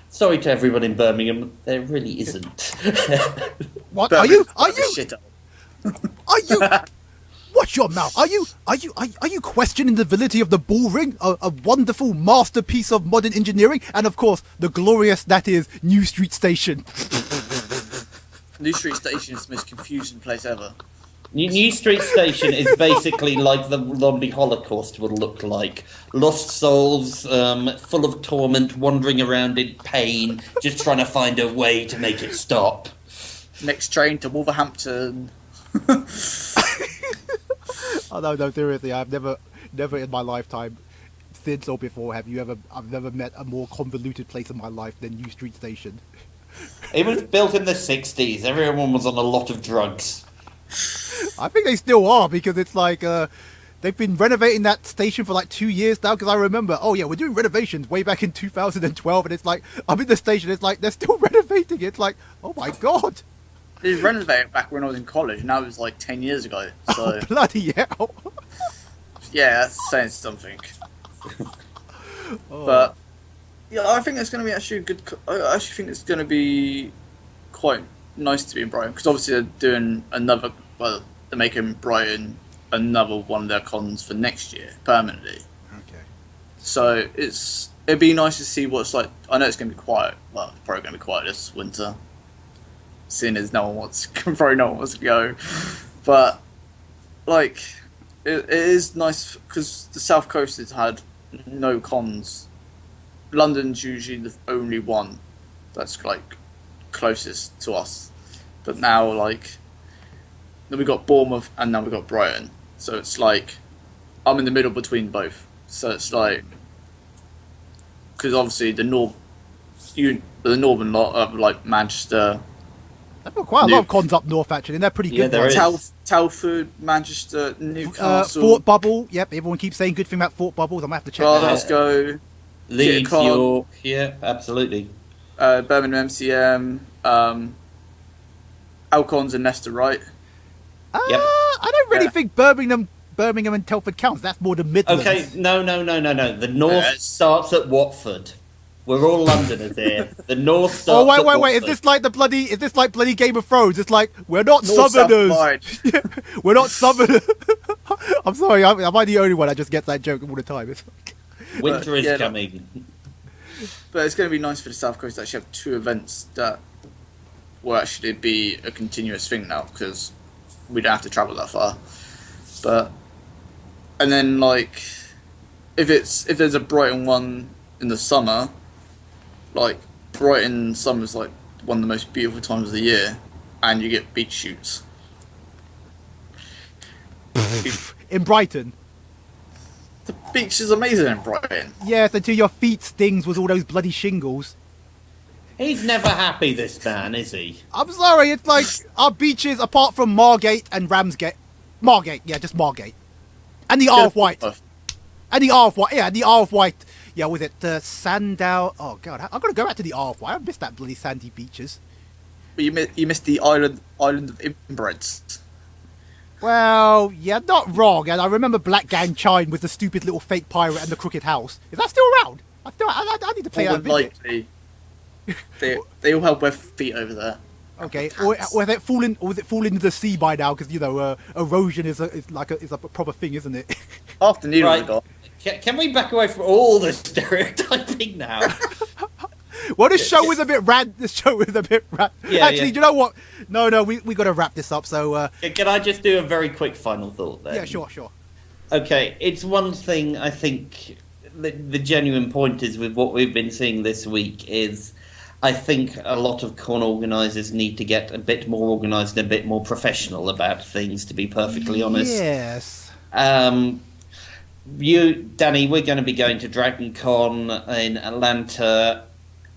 Sorry to everyone in Birmingham, there really isn't. What are you? Shit up. Are you? Watch your mouth. Are you questioning the validity of the bull ring, a wonderful masterpiece of modern engineering, and of course the glorious that is New Street Station. New Street Station is the most confusing place ever. New Street Station is basically like the zombie Holocaust would look like. Lost souls, full of torment, wandering around in pain, just trying to find a way to make it stop. Next train to Wolverhampton. Oh no, seriously, I've never in my lifetime, since or before, I've never met a more convoluted place in my life than New Street Station. It was built in the 60s. Everyone was on a lot of drugs. I think they still are, because it's like they've been renovating that station for like 2 years now. Because I remember, oh yeah, we're doing renovations way back in 2012, and it's like I'm in the station. It's like they're still renovating it. It's like, oh my god. They renovated back when I was in college. Now it was like 10 years ago. So Oh, bloody hell. yeah, that's saying something. Oh. But yeah, I think it's going to be actually a good. I actually think it's going to be quite nice to be in Brighton, because obviously they're doing another. Well, they're making Brighton another one of their cons for next year permanently. Okay. So it'd be nice to see what's like. I know it's going to be quiet. Well, it's probably going to be quiet this winter, seeing as probably no one wants to go. But like, it is nice because the South Coast has had no cons. London's usually the only one that's like closest to us, but now like then we got Bournemouth and now we got Brighton, so it's like I'm in the middle between both. So it's like, because obviously the northern lot of like Manchester. I've got quite a lot of cons up north actually, and they're pretty good. there is. Telford, Manchester, Newcastle, Fort Bubble. Yep, everyone keeps saying good thing about Fort Bubbles. I'm gonna have to check that out. Glasgow, Leeds, Kitcon, York, yeah, absolutely. Birmingham MCM, Alcons and Leicester, right? Yep. I don't really think Birmingham and Telford counts. That's more the Midlands. Okay, no. The north Yes. starts at Watford. We're all Londoners here. The north starts at Wait. Watford. Is this like bloody Game of Thrones? It's like, we're not North, Southerners. We're not Southerners. I'm sorry, am I the only one that just gets that joke all the time? It's like... Winter is yeah, coming. But it's going to be nice for the South Coast to actually have two events that will actually be a continuous thing now, because we don't have to travel that far. But and then like if there's a Brighton one in the summer, like Brighton summer's like one of the most beautiful times of the year, and you get beach shoots. In Brighton. The beach is amazing in Brighton. Yes, until your feet stings with all those bloody shingles. He's never happy, this man, is he? I'm sorry, it's like our beaches, apart from Margate and Ramsgate. Margate, yeah, just Margate. And the Isle of Wight. And the Isle of Wight, yeah, the Isle of Wight. Yeah, was it Sandown? Oh, God, I'm going to go back to the Isle of Wight. I missed that bloody sandy beaches. But you missed the island of inbreds. Well, yeah, not wrong. And I remember Black Gang Chine with the stupid little fake pirate and the crooked house. Is that still around? I need to play that video. Likely. They all have web feet over there. Okay, or was it falling into the sea by now? Because erosion is a proper thing, isn't it? After Needle Right. got. Can we back away from all the stereotyping now? Well, this show was a bit rant. Yeah, Actually, you know what? No, we got to wrap this up. So, Can I just do a very quick final thought then? yeah, sure. Okay, it's one thing I think the genuine point is with what we've been seeing this week is I think a lot of con organisers need to get a bit more organised and a bit more professional about things, to be perfectly honest. Yes. Danny, we're going to be going to Dragon Con in Atlanta.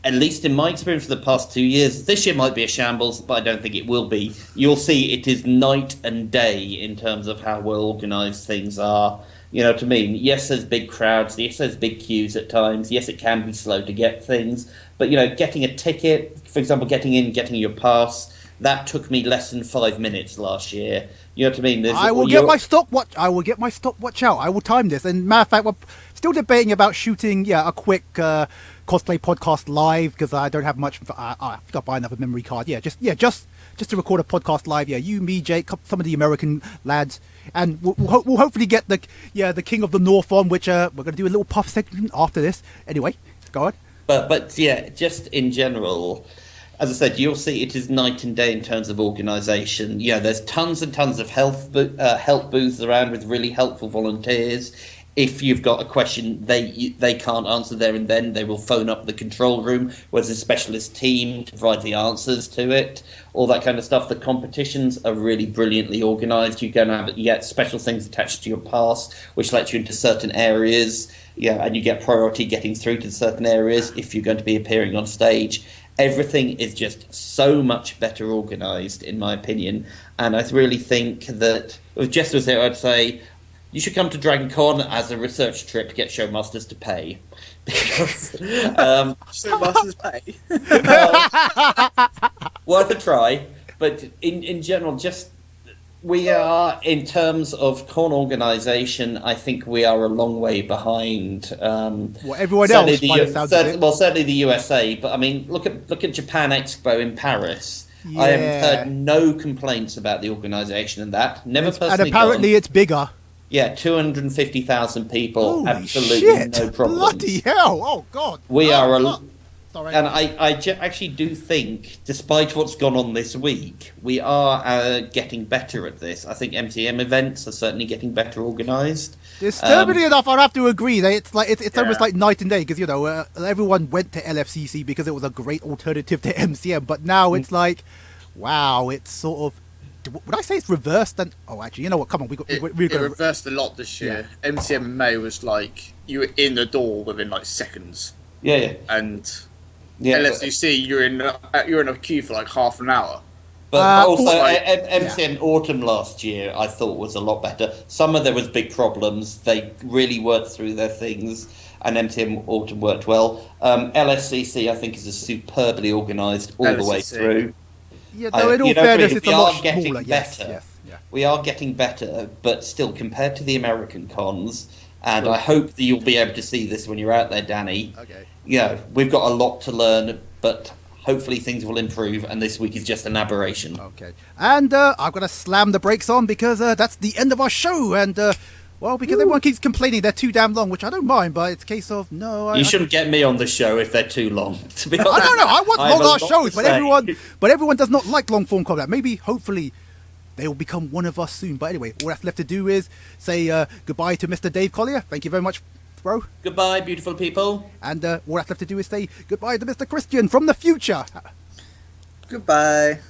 At least in my experience for the past 2 years, this year might be a shambles, but I don't think it will be. You'll see it is night and day in terms of how well organised things are. You know what I mean? Yes, there's big crowds. Yes, there's big queues at times. Yes, it can be slow to get things. But, getting a ticket, for example, getting your pass, that took me less than 5 minutes last year. You know what I mean? I will get my stopwatch out. I will time this. And matter of fact, we're still debating about shooting, a quick cosplay podcast live because I don't have much. I have to buy another memory card. Just to record a podcast live. Yeah, you, me, Jake, some of the American lads, and we'll hopefully get the King of the North on, which we're going to do a little puff segment after this. Anyway, go on. But just in general, as I said, you'll see it is night and day in terms of organisation. There's tons and tons of help booths around with really helpful volunteers. If you've got a question they can't answer there and then, they will phone up the control room, where there's a specialist team to provide the answers to it, all that kind of stuff. The competitions are really brilliantly organised. You get special things attached to your pass, which lets you into certain areas. And you get priority getting through to certain areas if you're going to be appearing on stage. Everything is just so much better organised, in my opinion. And I really think that, if Jess was there, I'd say, you should come to Dragon Con as a research trip to get Showmasters to pay. Because Showmasters pay? Worth a try. But in general, just we are, in terms of con organisation, I think we are a long way behind. Everyone else, certainly the USA. But I mean, look at Japan Expo in Paris. Yeah. I have heard no complaints about the organisation and that. Never personally. And apparently it's bigger. Yeah, 250,000 people. Holy absolutely shit. No problem. Bloody hell! Oh God. Sorry. And I actually do think, despite what's gone on this week, we are getting better at this. I think MCM events are certainly getting better organised. Disturbingly enough, I'd have to agree. It's almost like night and day because everyone went to LFCC because it was a great alternative to MCM. But now it's like, wow, it's sort of. Would I say it's reversed? Actually, you know what? Come on, it reversed a lot this year. Yeah. MCM in May was like you were in the door within like seconds. Yeah. And LSUC, you're in a queue for like half an hour. But also, MCM Autumn last year, I thought was a lot better. Summer there was big problems. They really worked through their things, and MCM Autumn worked well. LSCC, I think, is superbly organised all the way through. Yeah, though in all fairness, it's a lot smaller. Better. We are getting better, but still, compared to the American cons, and I hope that you'll be able to see this when you're out there, Danny. Okay. We've got a lot to learn, but hopefully things will improve, and this week is just an aberration. Okay. And I've got to slam the brakes on because that's the end of our show, and because everyone keeps complaining they're too damn long, which I don't mind, but it's a case of you shouldn't get me on the show if they're too long. To be honest, I don't know. I want long ass shows, but everyone does not like long form content. Maybe, hopefully, they will become one of us soon. But anyway, all that's left to do is say goodbye to Mr. Dave Collier. Thank you very much, bro. Goodbye, beautiful people. And all that's left to do is say goodbye to Mr. Christian from the future. Goodbye.